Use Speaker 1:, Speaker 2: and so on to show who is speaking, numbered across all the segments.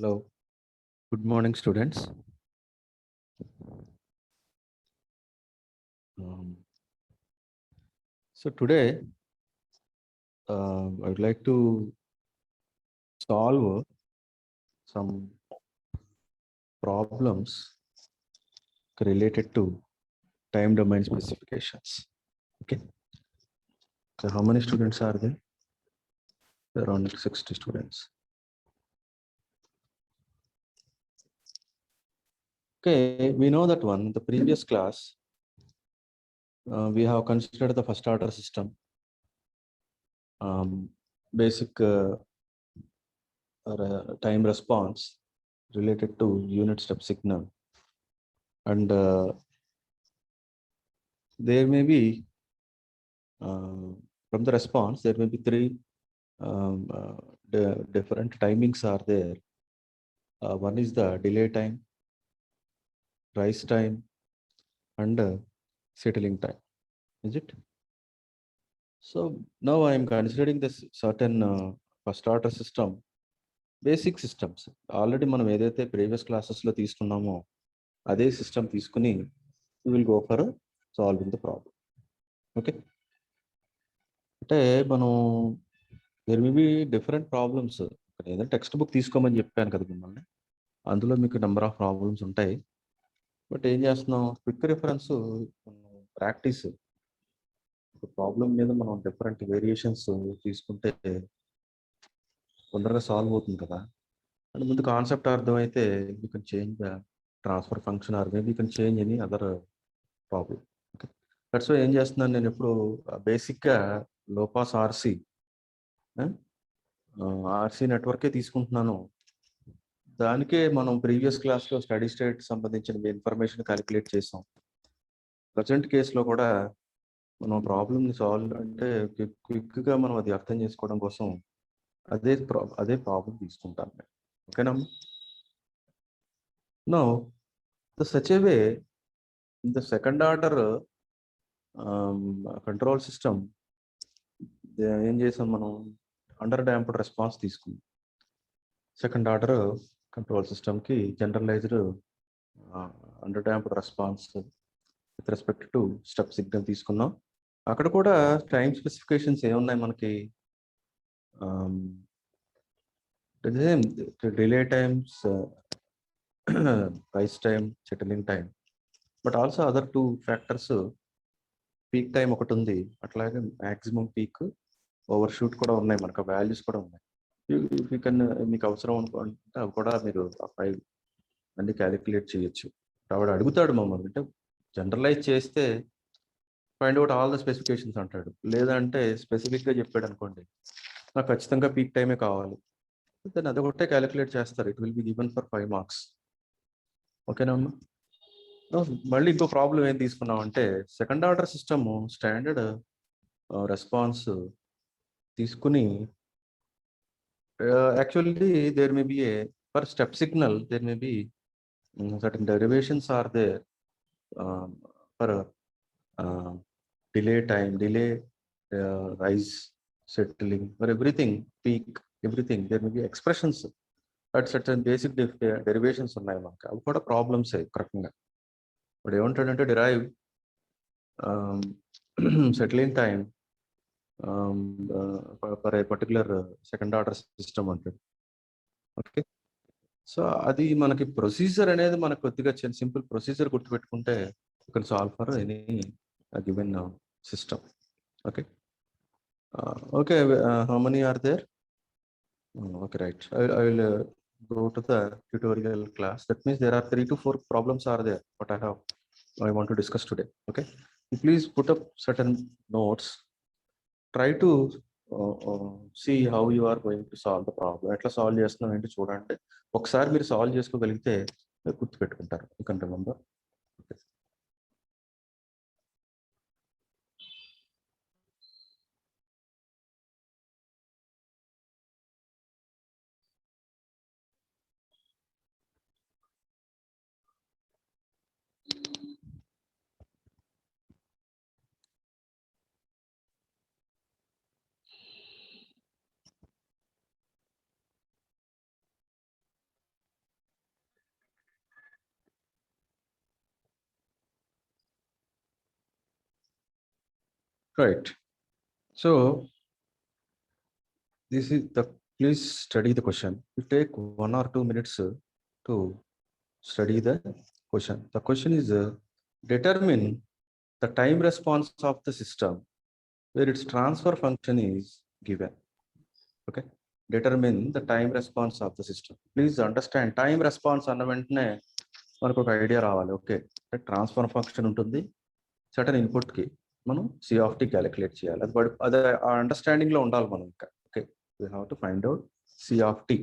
Speaker 1: Hello. Good morning, students. Um, so today, I would like to solve some problems related to time domain specifications. Okay. So how many students are there? Around 60 students. Okay, we know that one. In the previous class, we have considered the first order system, basic time response related to unit step signal, and there may be from the response there may be three different timings are there. One is the delay time, rise time, and settling time. Is it? So now I am considering this certain first order system, basic systems. Already మనం ఏదైతే previous క్లాసెస్లో తీసుకున్నామో అదే system తీసుకుని we will go for solving the problem. Okay, అంటే మనం there may be different problems. ఏదైనా text book తీసుకోమని చెప్పాను కదా మిమ్మల్ని, అందులో మీకు నెంబర్ ఆఫ్ ప్రాబ్లమ్స్ ఉంటాయి. బట్ ఏం చేస్తున్నాం, క్విక్ రిఫరెన్స్ ప్రాక్టీస్. ప్రాబ్లం మీద మనం డిఫరెంట్ వేరియేషన్స్ తీసుకుంటే తొందరగా సాల్వ్ అవుతుంది కదా. అండ్ ముందు కాన్సెప్ట్ అర్థమైతే you can change the transfer function or maybe you can change any other problem. Okay, that's why ఏం చేస్తున్నాను నేను ఎప్పుడు బేసిక్గా లోపాస్ ఆర్సీ నెట్వర్కే తీసుకుంటున్నాను. దానికే మనం ప్రీవియస్ క్లాస్లో స్టడీ స్టేట్ సంబంధించిన ఇన్ఫర్మేషన్ క్యాలిక్యులేట్ చేసాం. ప్రజెంట్ కేసులో కూడా మనం ప్రాబ్లమ్ని సాల్వ్ అంటే క్విక్గా మనం అది అర్థం చేసుకోవడం కోసం అదే ప్రాబ్లం తీసుకుంటాను నేను. ఓకేనా? No the such a way the second order control system ఏం చేసాం, మనం అండర్ డాంప్డ్ రెస్పాన్స్ తీసుకున్నాం. సెకండ్ ఆర్డర్ కంట్రోల్ సిస్టమ్కి generalized under damped response with respect to step signal తీసుకున్నాం. అక్కడ కూడా టైం స్పెసిఫికేషన్స్ ఏమున్నాయి మనకి, delay times, rise time, settling time, but also other two factors. Peak time ఒకటి ఉంది, అట్లాగే మ్యాక్సిమం పీక్, ఓవర్ షూట్ కూడా ఉన్నాయి, మనకు వాల్యూస్ కూడా ఉన్నాయి. మీకు అవసరం అనుకుంటే అవి కూడా మీరు ఫైవ్ అన్ని క్యాలిక్యులేట్ చేయొచ్చు. ఆవిడ అడుగుతాడు మమ్మల్ని, అంటే జనరలైజ్ చేస్తే find out all the specifications అంటాడు. లేదంటే స్పెసిఫిక్గా చెప్పాడు అనుకోండి, నాకు ఖచ్చితంగా పీక్ టైమే కావాలి, దాన్ని అది ఒకటే క్యాలిక్యులేట్ చేస్తారు. It will be given for 5 marks. ఓకేనా అమ్మా? మళ్ళీ ఇంకో ప్రాబ్లం ఏం తీసుకున్నాం అంటే, second order system standard response తీసుకుని actually there may be a for step signal there may be certain derivations are there for delay time, delay, rise, settling, for everything, peak, everything. There may be expressions at certain basic derivations ఉన్నాయి మనకి, అవి కూడా problems కరెక్ట్గా. ఇప్పుడు ఏమంటాడంటే derive settling time for a particular second order system అంటాడు. Okay, so అది మనకి ప్రొసీజర్ అనేది మనకు కొద్దిగా సింపుల్ ప్రొసీజర్ గుర్తుపెట్టుకుంటే you can solve for any given system. Okay, okay, how many are there? Okay, right. I will go to the tutorial class. That means there are 3 to 4 problems are there what I want to discuss today. Okay, you please put up certain notes. Try to see how you are going to solve the problem. ఎట్లా solve చేస్తున్నాం ఏంటి చూడండి. ఒకసారి మీరు solve చేసుకోగలిగితే గుర్తుపెట్టుకుంటారు. You can remember. Right. So this is the, please study the question. You take 1 or 2 minutes to study the question. The question is determine the time response of the system where its transfer function is given. Okay. Determine the time response of the system. Please understand time response అన్న వెంటనే మనకు ఒక idea రావాలి. Okay, transfer function ఉంటుంది, certain ఇన్పుట్కి మనం C of tea calculate చేయాలి. అది ఆ అండర్స్టాండింగ్లో ఉండాలి మనం. ఇంకా okay, we have to find out C of t.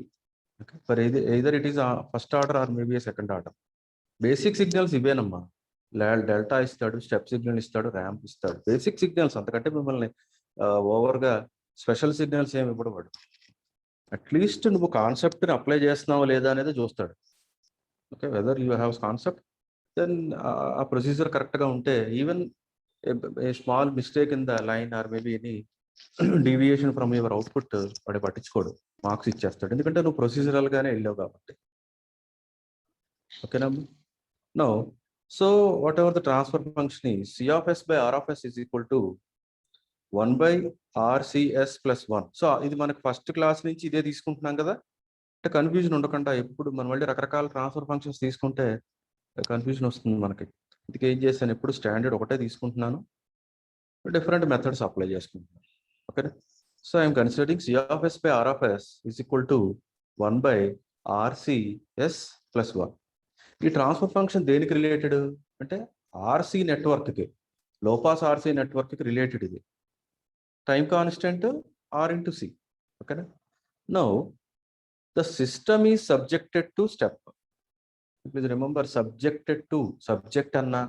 Speaker 1: Okay, for either it is first order or maybe second order. Basic signals ఇవేనమ్మా. డెల్టా ఇస్తాడు, స్టెప్ సిగ్నల్ ఇస్తాడు, ర్యాంప్ ఇస్తాడు, బేసిక్ సిగ్నల్స్. అంతకంటే మిమ్మల్ని ఓవర్గా స్పెషల్ సిగ్నల్స్ ఏమి ఇవ్వడు. అట్లీస్ట్ నువ్వు కాన్సెప్ట్ని అప్లై చేస్తున్నావా లేదా అనేది చూస్తాడు. Okay, whether you have concept, then ఆ ప్రొసీజర్ కరెక్ట్గా ఉంటే even a small mistake in the line or maybe any deviation from your output వాడు పట్టించుకోడు, మార్క్స్ ఇచ్చేస్తాడు. ఎందుకంటే నువ్వు ప్రొసీజరల్గానే వెళ్ళావు కాబట్టి. ఓకేనా? No, so whatever the transfer function ఈ C of yes by R of yes is equal to 1/RCS + 1. So ఇది మనకు ఫస్ట్ క్లాస్ నుంచి ఇదే తీసుకుంటున్నాం కదా, అంటే కన్ఫ్యూజన్ ఉండకుండా. ఎప్పుడు మనం మళ్ళీ రకరకాల ట్రాన్స్ఫర్ ఫంక్షన్స్ తీసుకుంటే కన్ఫ్యూజన్ వస్తుంది మనకి. ఇది ఏం చేశాను, ఎప్పుడు స్టాండర్డ్ ఒకటే తీసుకుంటున్నాను, డిఫరెంట్ మెథడ్స్ అప్లై చేసుకుంటున్నాను. ఓకేనా? So I'm considering C of yes by R of yes is equal to 1/RCS + 1. ఈ ట్రాన్స్ఫర్ ఫంక్షన్ దేనికి రిలేటెడ్ అంటే ఆర్సీ నెట్వర్క్కి, లోపాస్ ఆర్సీ నెట్వర్క్కి రిలేటెడ్. ఇది time constant R into C. Okay. Now the system is subjected to step. Please remember, subjected to, subject anna,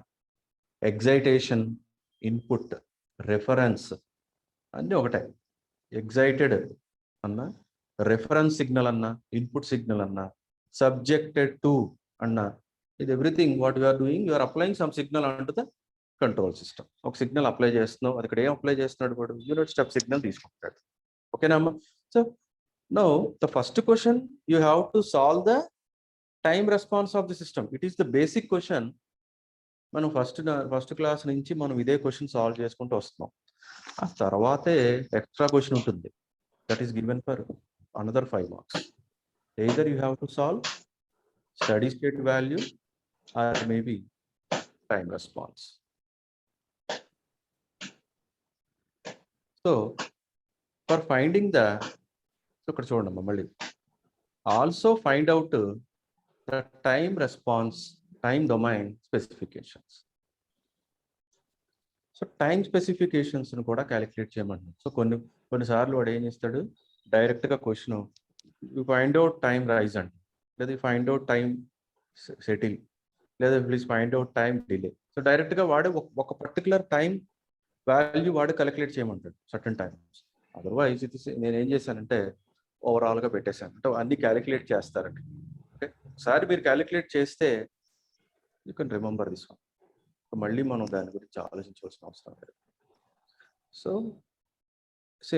Speaker 1: excitation, input, reference and okate. Excited anna, reference signal anna, input signal anna, subjected to anna. With everything what you are doing, you are applying some signal onto the control system. ఒక signal apply చేస్తున్నావు, అది ఇక్కడ ఏం apply చేస్తున్నాడు వాడు, unit step signal తీసుకుంటాడు. ఓకేనా అమ్మా? So now the first question you have to solve the time response of the system. It is the basic question. మనం ఫస్ట్ క్లాస్ నుంచి మనం ఇదే క్వశ్చన్ సాల్వ్ చేసుకుంటూ వస్తున్నాం. ఆ తర్వాతే ఎక్స్ట్రా క్వశ్చన్ ఉంటుంది, that is given for another 5 marks. Either you have to solve study state value or maybe time response. So for finding the, so ఇక్కడ చూడండి మళ్ళీ, also find out the time response, time domain specifications. So time specifications కూడా calculate చేయమంటున్నాం. So కొన్నిసార్లు వాడు ఏం చేస్తాడు, డైరెక్ట్గా question you find out time rise అండి, లేదా ఫైండ్ అవుట్ టైం సెటిల్, లేదా please find out time delay. So డైరెక్ట్గా వాడు ఒక పర్టికులర్ టైం వాల్యూ వాడు క్యాలిక్యులేట్ చేయమంటాడు సర్టన్ టైమ్స్. అదర్వైజ్ ఇది నేను ఏం చేశానంటే ఓవరాల్గా పెట్టేశాను, అంటే అన్ని క్యాలిక్యులేట్ చేస్తారండి. ఓకే, ఒకసారి మీరు క్యాలిక్యులేట్ చేస్తే you can remember this one. మళ్ళీ మనం దాని గురించి ఆలోచించవలసిన అవసరం లేదు. సో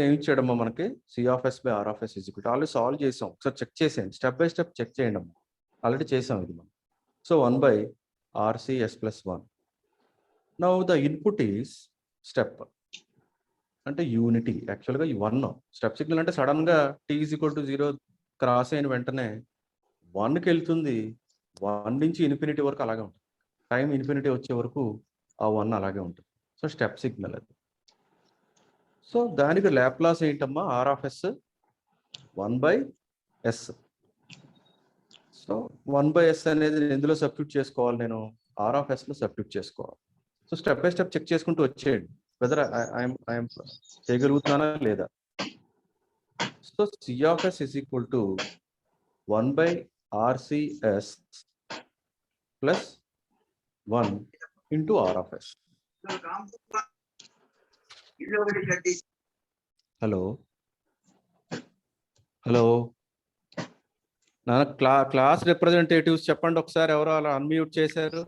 Speaker 1: ఏం ఇచ్చాడమ్మా మనకి, C of yes by R of yes is equal to, already solve చేసాం, ఒకసారి చెక్ చేసేయండి, స్టెప్ బై స్టెప్ చెక్ చేయండి అమ్మా, ఆల్రెడీ చేసాం ఇది మనం. So 1/RCS + 1. Now the input is step, అంటే యూనిటీ. యాక్చువల్గా ఈ 1 స్టెప్ సిగ్నల్ అంటే సడన్గా t = 0 క్రాస్ అయిన వెంటనే 1కి వెళ్తుంది, 1 నుంచి ఇన్ఫినిటీ వరకు అలాగే ఉంటుంది, టైం ఇన్ఫినిటీ వచ్చే వరకు ఆ 1 అలాగే ఉంటుంది. సో స్టెప్ సిగ్నల్ అది. సో దానికి లాప్లాస్ ఏంటమ్మా, R of S 1/s. So 1/s అనేది ఎందులో సబ్స్టిట్యూట్ చేసుకోవాలి, నేను ఆర్ ఆఫ్ ఎస్లో సబ్స్టిట్యూట్ చేసుకోవాలి. So step by step check చేసుకుంటూ వచ్చేయండి వెదర్ ఐఎమ్ చేయగలుగుతున్నానా లేదా. So C of yes is equal to 1/RCS + 1 into R of S. Hello hello నా క్లాస్ రిప్రజెంటేటివ్స్ చెప్పండి ఒకసారి, ఎవరో అలా అన్మ్యూట్ చేశారు.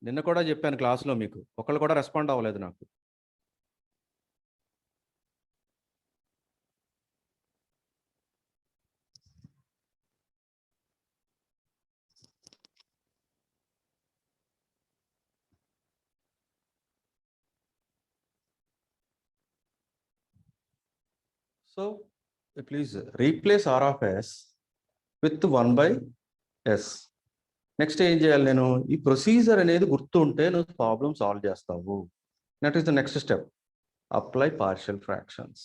Speaker 1: నిన్న కూడా చెప్పాను క్లాస్లో, మీకు ఒకళ్ళు కూడా రెస్పాండ్ అవ్వలేదు నాకు. So please replace R of S with 1/s. Next ఏం చేయాలి నేను? ఈ ప్రొసీజర్ అనేది గుర్తుంటే నువ్వు ప్రాబ్లమ్ సాల్వ్ చేస్తావు. That is the next step. Apply partial fractions.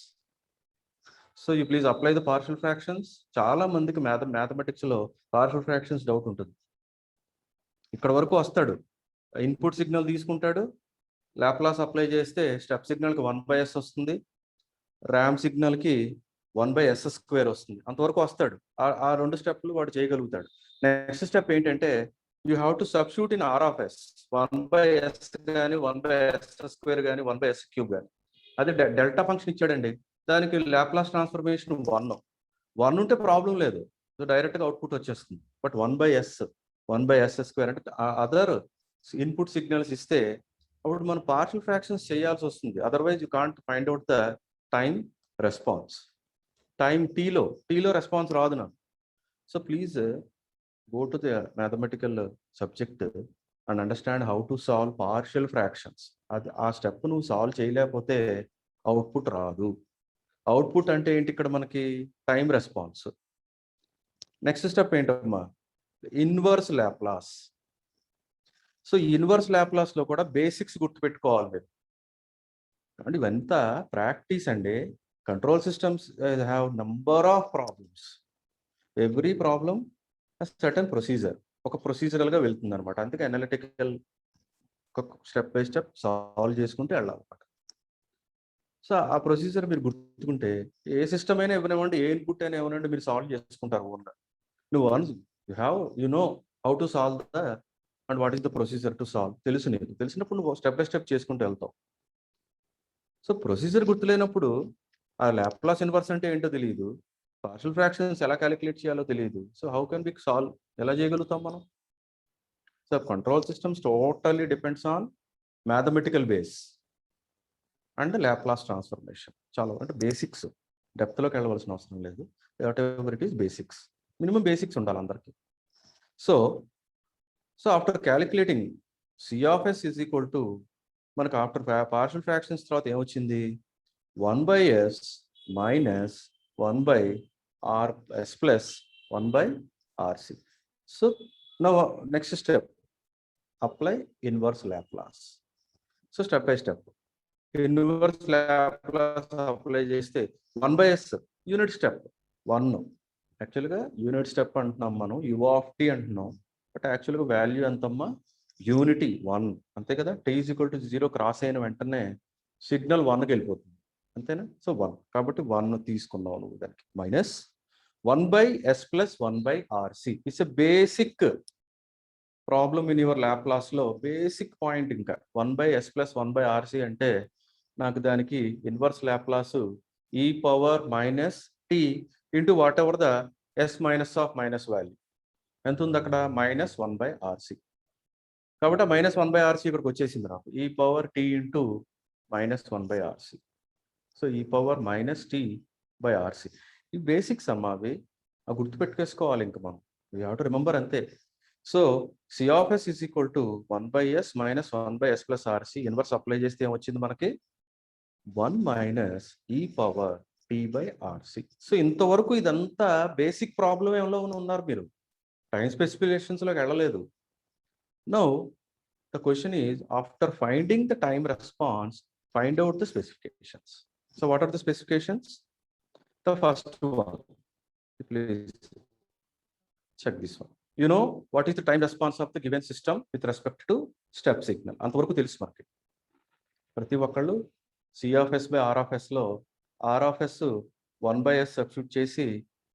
Speaker 1: So you please apply the partial fractions. చాలా మందికి మ్యాథమెటిక్స్లో పార్షియల్ ఫ్రాక్షన్స్ డౌట్ ఉంటుంది. ఇక్కడ వరకు వస్తాడు, ఇన్పుట్ సిగ్నల్ తీసుకుంటాడు, లాప్లాస్ అప్లై చేస్తే స్టెప్ సిగ్నల్కి 1/s వస్తుంది, ర్యామ్ సిగ్నల్కి 1/s² వస్తుంది. అంతవరకు వస్తాడు. ఆ 2 స్టెప్లు వాడు చేయగలుగుతాడు. నెక్స్ట్ స్టెప్ ఏంటంటే you have to substitute in R of S. 1/s కానీ 1/s² కానీ 1/s³ కానీ. అదే డెల్టా ఫంక్షన్ ఇచ్చాడండి, దానికి లాప్లాస్ ట్రాన్స్ఫర్మేషన్ 1 ఉంటే ప్రాబ్లం లేదు, సో డైరెక్ట్గా అవుట్పుట్ వచ్చేస్తుంది. బట్ 1/s² అంటే అదర్ ఇన్పుట్ సిగ్నల్స్ ఇస్తే అప్పుడు మనం పార్షియల్ ఫ్రాక్షన్స్ చేయాల్సి వస్తుంది. Otherwise you can't find out the time response. Time టీలో రెస్పాన్స్ రాదు నాకు. So please go to the mathematical subject and understand how to solve partial fractions. అది ఆ స్టెప్ నువ్వు సాల్వ్ చేయలేకపోతే అవుట్పుట్ రాదు. అవుట్పుట్ అంటే ఏంటి ఇక్కడ మనకి? Time response. నెక్స్ట్ స్టెప్ ఏంటమ్మా? Inverse Laplace. సో ఇన్వర్స్ లాప్లాస్లో కూడా బేసిక్స్ గుర్తుపెట్టుకోవాలి మీరు. అంటే ఇవంతా ప్రాక్టీస్ అండి. Control systems have number of problems. Every problem certain procedure, ఒక ప్రొసీజరల్గా వెళ్తుంది అనమాట. అందుకే analytical step by step solve చేసుకుంటే వెళ్ళాలన్నమాట. సో ఆ ప్రొసీజర్ మీరు గుర్తుకుంటే ఏ సిస్టమ్ అయినా ఇవ్వనివ్వండి, ఏ ఇన్పుట్ అయినా ఇవ్వనండి, మీరు సాల్వ్ చేసుకుంటారు ఓన్గా. నువ్వు once you know how to solve the and what is the procedure to solve తెలుసు. నీకు తెలిసినప్పుడు నువ్వు స్టెప్ బై స్టెప్ చేసుకుంటూ వెళ్తావు. సో ప్రొసీజర్ గుర్తులేనప్పుడు ఆ లాప్లాస్ ఇన్వర్స్ అంటే ఏంటో తెలియదు, పార్షియల్ ఫ్రాక్షన్స్ ఎలా క్యాలిక్యులేట్ చేయాలో తెలియదు. So how can be solve? ఎలా చేయగలుగుతాం మనం? So control systems totally depends on mathematical base and Laplace transformation. చాలా అంటే బేసిక్స్, డెప్త్లోకి వెళ్ళవలసిన అవసరం లేదు. Whatever it is basics, minimum basics ఉండాలి అందరికీ. So after calculating C of yes is equal to మనకు ఆఫ్టర్ పార్షియల్ ఫ్రాక్షన్స్ తర్వాత ఏమొచ్చింది? 1/s minus 1/rs plus 1/rc. So now next step apply inverse Laplace. So step by step inverse Laplace apply చేస్తే 1/s unit step 1. యాక్చువల్గా unit step అంటున్నాం మనం, u(t) అంటున్నాం, but యాక్చువల్గా value ఎంతమ్మా? యూనిటీ 1, అంతే కదా. t=0 క్రాస్ అయిన వెంటనే సిగ్నల్ 1కి వెళ్ళిపోతుంది, అంతేనా? సో 1 కాబట్టి 1 తీసుకున్నావు నువ్వు దానికి. Minus 1/s plus 1/rc. It's a basic problem in your లాప్లాస్లో, బేసిక్ పాయింట్. ఇంకా 1/s ప్లస్ 1/rc అంటే నాకు దానికి inverse Laplace e⁻t into whatever the s minus of minus value ఎంత ఉంది అక్కడ? -1/rc. కాబట్టి -1/rc ఇక్కడికి వచ్చేసింది నాకు, e⁻t into -1/rc. So e⁻t/rc. ఈ బేసిక్స్ అమ్మా, అవి గుర్తుపెట్టుకేసుకోవాలి. ఇంకా మనం వీ హ్యావ్ టు రిమెంబర్, అంతే. So C of yes is equal to 1/s minus 1/s plus rc. Inverse apply చేస్తే ఏమొచ్చింది మనకి? 1 - e⁻t/rc. సో ఇంతవరకు ఇదంతా బేసిక్ ప్రాబ్లం ఏమో ఉన్నారు మీరు, టైం స్పెసిఫికేషన్స్లోకి వెళ్ళలేదు. Now the question is, after finding the time response, find out the specifications. So what are the specifications? The first one, please check this one. You know what is the time response of the given system with respect to step signal? అంతవరకు తెలుసు మనకి. ప్రతి ఒక్కళ్ళు C(s/R)లో R(s) 1/s substitute చేసి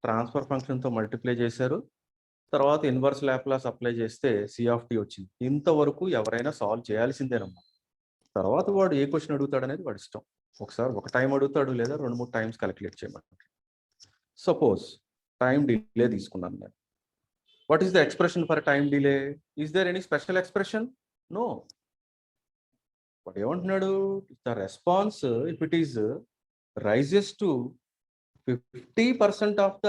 Speaker 1: transfer ఫంక్షన్తో multiply చేశారు. తర్వాత inverse Laplace apply చేస్తే C(t) వచ్చింది. ఇంతవరకు ఎవరైనా సాల్వ్ చేయాల్సిందేనమ్మా. తర్వాత వాడు ఏ క్వశ్చన్ అడుగుతాడు అనేది వాడి ఇష్టం. ఒకసారి ఒక టైం అడుగుతాడు, లేదా 2-3 టైమ్స్ క్యాలిక్యులేట్ చేయమంటాడు. సపోజ్ టైం డిలే తీసుకున్నాను నేను. What is the expression for time delay? Is there any special expression? No. వాడు ఏమంటున్నాడు? The response if it is rises to 50% of the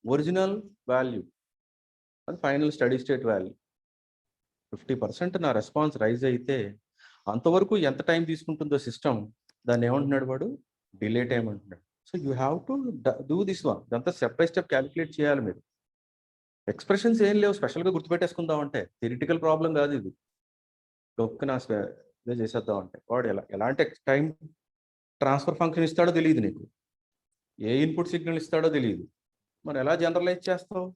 Speaker 1: original value, అది ఫైనల్ స్టడీ స్టేట్ వాల్యూ. 50% నా response rise అయితే అంతవరకు ఎంత time తీసుకుంటుందో system, దాన్ని ఏమంటున్నాడు వాడు? డిలే టైం అంటున్నాడు. So you have to do this one. ఇదంతా స్టెప్ బై స్టెప్ క్యాలిక్యులేట్ చేయాలి మీరు. ఎక్స్ప్రెషన్స్ ఏం లేవు స్పెషల్గా గుర్తుపెట్టేసుకుందాం అంటే, థియరిటికల్ ప్రాబ్లం కాదు ఇది. డొక్కున ఇదే చేసేద్దాం అంటే వాడు ఎలాంటి టైం ట్రాన్స్ఫర్ ఫంక్షన్ ఇస్తాడో తెలియదు నీకు, ఏ ఇన్పుట్ సిగ్నల్ ఇస్తాడో తెలియదు, మరి ఎలా జనరలైజ్ చేస్తావు?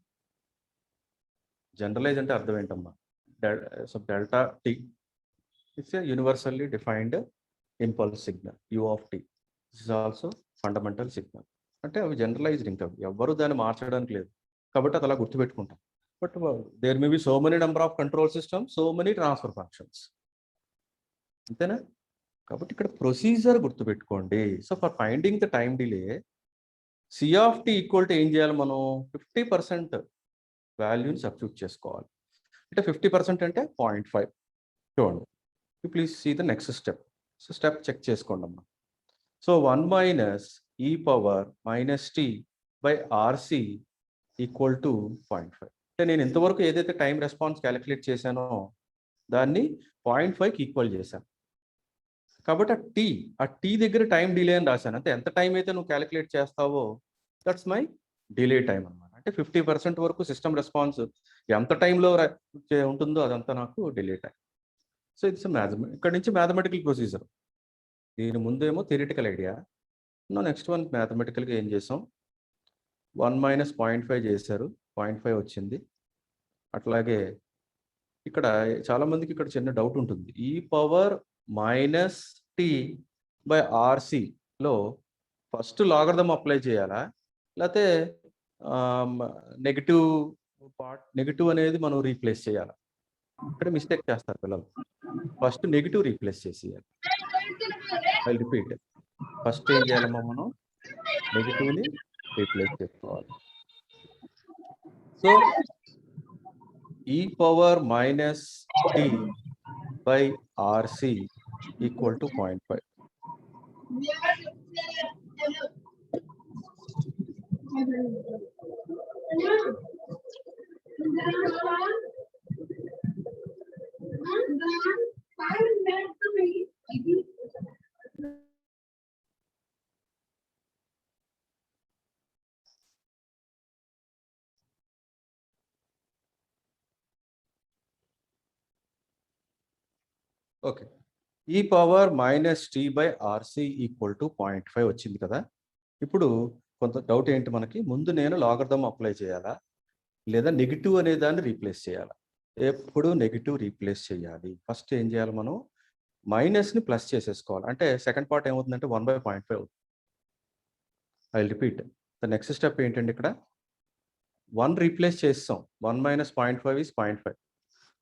Speaker 1: జనరలైజ్ అంటే అర్థం ఏంటమ్మా? Delta T it's a universally defined impulse signal U of T. This is also fundamental signal. అంటే అవి జనరలైజ్డ్, ఇంకా ఎవరు దాన్ని మార్చడానికి లేదు, కాబట్టి అది అలా గుర్తుపెట్టుకుంటాం. But there may be so many number of control systems, so many transfer functions, అంతేనా? కాబట్టి ఇక్కడ ప్రొసీజర్ గుర్తుపెట్టుకోండి. So for finding the time delay, C of t equal to ఏం చేయాలి మనం? 50% వాల్యూని సబ్స్టిట్యూట్ చేసుకోవాలి. అంటే 50% అంటే 0.5. చూడండి, please see the next step. So step check చేసుకోండి అమ్మా. So 1 minus e power minus tea by RC equal to 0.5. అంటే నేను ఇంతవరకు ఏదైతే టైం రెస్పాన్స్ క్యాలిక్యులేట్ చేశానో దాన్ని 0.5కి ఈక్వల్ చేశాను. కాబట్టి ఆ టీ దగ్గర టైం డిలే అని రాశాను. అంటే ఎంత టైం అయితే నువ్వు క్యాలిక్యులేట్ చేస్తావో దట్స్ మై డిలే టైం అనమాట. అంటే 50% వరకు సిస్టమ్ రెస్పాన్స్ ఎంత టైంలో ఉంటుందో అదంతా నాకు డిలే టైం. సో ఇట్స్ ఇక్కడ నుంచి మ్యాథమెటికల్ ప్రొసీజర్. దీని ముందేమో థియరిటికల్ ఐడియా. నెక్స్ట్ వన్ మ్యాథమెటికల్గా ఏం చేసాం? 1 మైనస్ 0.5 చేశారు, 0.5 వచ్చింది. అట్లాగే ఇక్కడ చాలామందికి ఇక్కడ చిన్న డౌట్ ఉంటుంది. E power minus tea by ఆర్సిలో ఫస్ట్ లాగరిథం అప్లై చేయాలా, లేకపోతే నెగిటివ్ అనేది మనం రీప్లేస్ చేయాలా? ఇక్కడ మిస్టేక్ చేస్తారు పిల్లలు. ఫస్ట్ నెగిటివ్ రీప్లేస్ చేసేయాలి. ఐ రిపీట్, ఫస్ట్ ఏం చేయాలమ్మా? మనం నెగిటివ్ని రీప్లేస్ చేసుకోవాలి. So e power minus tea by RC equal to 0.5. Okay, e power minus tea by RC equal to 0.5 వచ్చింది కదా. ఇప్పుడు కొంత డౌట్ ఏంటి మనకి? ముందు నేను లాగరిథం అప్లై చేయాలా, లేదా నెగిటివ్ అనే దాన్ని రీప్లేస్ చేయాలా? ఎప్పుడు నెగిటివ్ రీప్లేస్ చేయాలి. ఫస్ట్ ఏం చేయాలి? మనం మైనస్ని ప్లస్ చేసేసుకోవాలి. అంటే సెకండ్ పార్ట్ ఏమవుతుందంటే 1/0.5 అవుతుంది. I repeat, the next step ఏంటంటే ఇక్కడ 1 రీప్లేస్ చేస్తాం. 1 minus 0.5 is 0.5.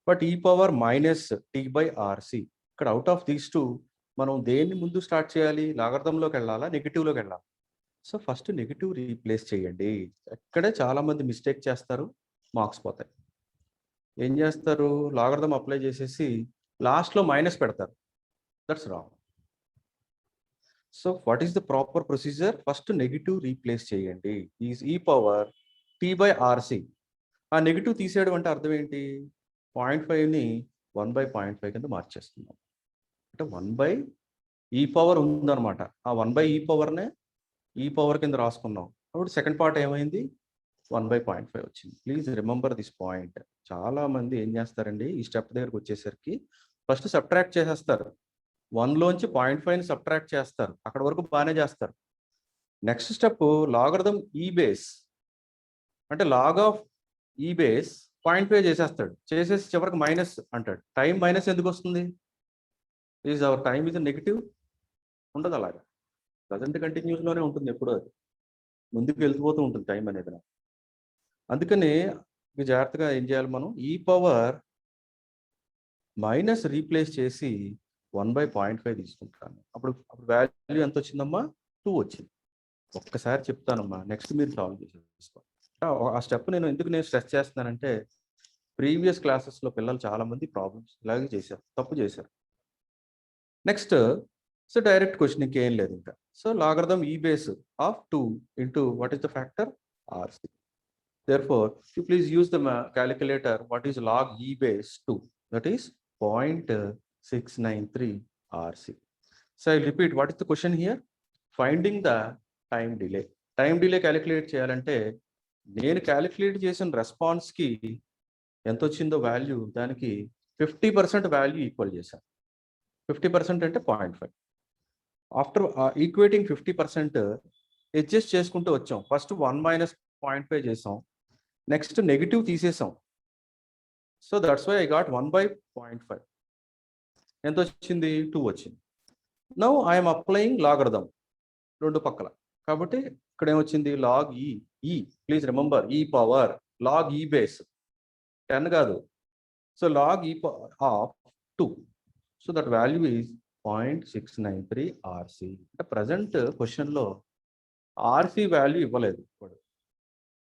Speaker 1: But e power minus tea by RC, ఇక్కడ అవుట్ ఆఫ్ దీస్ టూ మనం దేన్ని ముందు స్టార్ట్ చేయాలి? లాగరిథంలోకి వెళ్ళాలా, నెగిటివ్లోకి వెళ్ళాలి? సో ఫస్ట్ నెగిటివ్ రీప్లేస్ చేయండి. ఎక్కడే చాలామంది మిస్టేక్ చేస్తారు, మార్క్స్ పోతాయి. ఏం చేస్తారు? లాగరిథం అప్లై చేసేసి లాస్ట్లో మైనస్ పెడతారు. That's wrong. So what is the proper procedure? First negative replace చేయండి. ఈజ్ ఈ పవర్ టీ బై ఆర్సి. ఆ నెగిటివ్ తీసేయడం అంటే అర్థం ఏంటి? 0.5ని 1/0.5 కింద మార్చేస్తున్నాం. అంటే 1 ఈ పవర్ ఉందన్నమాట. ఆ 1 ఈ పవర్నే ఈ పవర్ కింద రాసుకున్నాం. అప్పుడు సెకండ్ పార్ట్ ఏమైంది? 1/0.5 వచ్చింది. Please remember this point. చాలామంది ఏం చేస్తారండి, ఈ స్టెప్ దగ్గరకు వచ్చేసరికి ఫస్ట్ సబ్ట్రాక్ట్ చేసేస్తారు. 1లోంచి 0.5ని సబ్ట్రాక్ట్ చేస్తారు. అక్కడ వరకు బాగానే చేస్తారు. Next step logarithm e base, అంటే లాగ్ ఆఫ్ ఈ బేస్ 0.5 చేసేస్తాడు. చేసేసి చివరికి మైనస్ అంటాడు. టైం మైనస్ ఎందుకు వస్తుంది? Is our time is negative? ఉండదు అలాగా. ప్రజెంట్ కంటిన్యూస్లోనే ఉంటుంది, ఎప్పుడో అది ముందుకు వెళ్ళిపోతూ ఉంటుంది టైం అనేది. అందుకని జాగ్రత్తగా ఏం చేయాలి మనం? ఈ పవర్ మైనస్ రీప్లేస్ చేసి 1/0.5 తీసుకుంటాను. అప్పుడు వాల్యూ ఎంత వచ్చిందమ్మా? 2 వచ్చింది. ఒక్కసారి చెప్తానమ్మా, నెక్స్ట్ మీరు సాల్వ్ చేసేసుకోండి. ఆ స్టెప్ నేను ఎందుకు స్ట్రెస్ చేస్తున్నానంటే, ప్రీవియస్ క్లాసెస్లో పిల్లలు చాలామంది ప్రాబ్లమ్స్ ఇలాగే చేశారు, తప్పు చేశారు. నెక్స్ట్ సో డైరెక్ట్ క్వశ్చన్ ఇంకేం లేదు ఇంకా. So logarithm e base of 2 into what is the factor? RC. Therefore, you please use the calculator. What is log e base 2? That is 0.693 RC. So I'll repeat. What is the question here? Finding the time delay. Time delay calculate చేయాలంటే నేను calculate చేసిన రెస్పాన్స్కి ఎంత వచ్చిందో value, దానికి 50% value equal చేశాను. 50% అంటే 0.5. After equating 50% adjust చేసుకుంటూ వచ్చాం. ఫస్ట్ 1 మైనస్ 0.5 చేసాం, నెక్స్ట్ నెగిటివ్ తీసేసాం. So that's why I got 1/0.5. ఎంత వచ్చింది? 2 వచ్చింది. నౌ ఐఎమ్ అప్లయింగ్ లాగరిథం రెండు పక్కల. కాబట్టి ఇక్కడ ఏమొచ్చింది? లాగ్ ఈ ప్లీజ్ రిమెంబర్ ఈ పవర్ లాగ్ ఈ బేస్ 10 కాదు. సో లాగ్ ఈ of 2. So that value is 0.693 RC. అంటే ప్రజెంట్ క్వశ్చన్లో ఆర్సీ వాల్యూ ఇవ్వలేదు వాడు.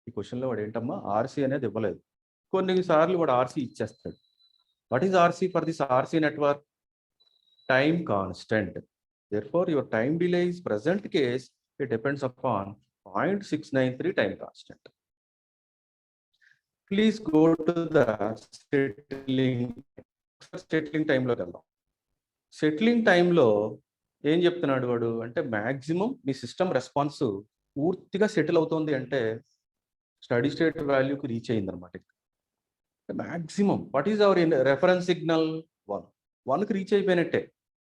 Speaker 1: ఈ క్వశ్చన్లో వాడు ఏంటమ్మా ఆర్సీ అనేది ఇవ్వలేదు. కొన్నిసార్లు వాడు ఆర్సీ ఇచ్చేస్తాడు. What is RC for this RC network? Time constant. Therefore, your time delay is present case, it depends upon 0.693 time constant. Please go to the settling time లో వెళ్దాం. సెటిలింగ్ టైంలో ఏం చెప్తున్నాడు వాడు అంటే మ్యాక్సిమం మీ సిస్టమ్ రెస్పాన్స్ పూర్తిగా settle అవుతుంది అంటే స్టడీ స్టేట్ వాల్యూకి రీచ్ అయింది అనమాట. Maximum what is our reference signal? 1కి రీచ్ అయిపోయినట్టే.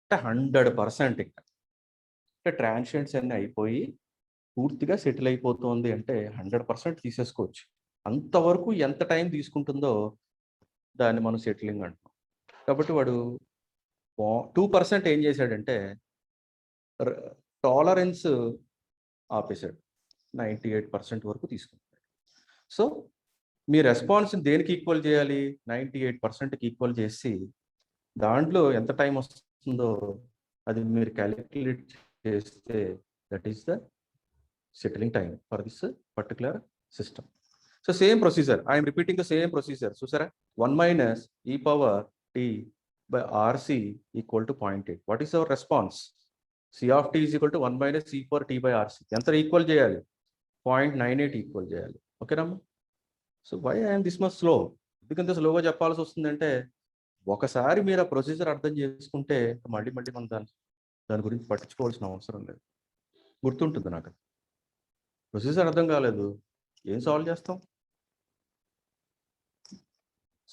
Speaker 1: అంటే 100% ఇంకా అంటే ట్రాన్షియెంట్స్ అన్నీ అయిపోయి పూర్తిగా సెటిల్ అయిపోతుంది అంటే 100% తీసేసుకోవచ్చు. అంతవరకు ఎంత టైం తీసుకుంటుందో దాన్ని మనం సెటిలింగ్ అంటాం. కాబట్టి వాడు 2% ఏం చేశాడంటే టాలరెన్స్ ఆపేశాడు, 98% వరకు తీసుకుంటాడు. సో మీ రెస్పాన్స్ దేనికి ఈక్వల్ చేయాలి? 98%కి ఈక్వల్ చేసి దాంట్లో ఎంత టైం వస్తుందో అది మీరు క్యాలిక్యులేట్ చేస్తే that is the settling time for this particular system. So same procedure, I'm repeating the same procedure. చూసారా? 1 minus e power t by RC equal to 0.8. What is our response? C of t is equal to 1 minus e power t by RC. ఎంత equal చేయాలి? 0.98 equal చేయాలి. ఓకేనమ్మా? So why I'm this much slow? ఎందుకంత స్లోగా చెప్పాల్సి వస్తుందంటే ఒకసారి మీరు ఆ ప్రొసీజర్ అర్థం చేసుకుంటే మళ్ళీ మనం దాని గురించి పట్టించుకోవాల్సిన అవసరం లేదు, గుర్తుంటుంది నాకు. ప్రొసీజర్ అర్థం కాలేదు, ఏం సాల్వ్ చేస్తాం?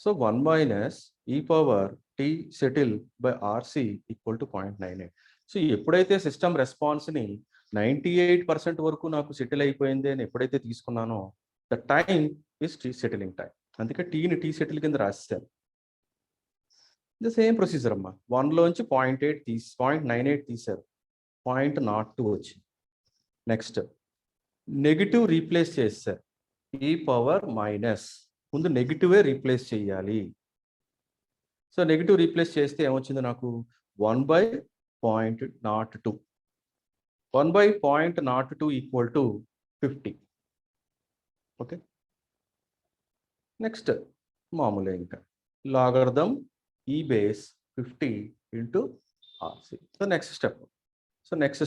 Speaker 1: So 1 minus e power t settle by RC equal to 0.98. So ఎప్పుడైతే సిస్టమ్ రెస్పాన్స్ని 98% వరకు నాకు సెటిల్ అయిపోయింది అని ఎప్పుడైతే తీసుకున్నానో the time is t settling time. అందుకే టీని టీ సెటిల్ కింద రాసేసాను. ద సేమ్ ప్రొసీజర్ అమ్మా. 1లోంచి 0.98 తీశారు, 0.02 వచ్చింది. నెక్స్ట్ నెగిటివ్ రీప్లేస్ చేశారు, ఈ పవర్ మైనస్. ముందు నెగిటివే రీప్లేస్ చేయాలి. సో నెగిటివ్ రీప్లేస్ చేస్తే ఏమొచ్చింది నాకు? 1/0.02. 1/0.02 ఈక్వల్ టు 50. ఓకే, నెక్స్ట్ మామూలే ఇంకా logarithm e base 50 into RC. So next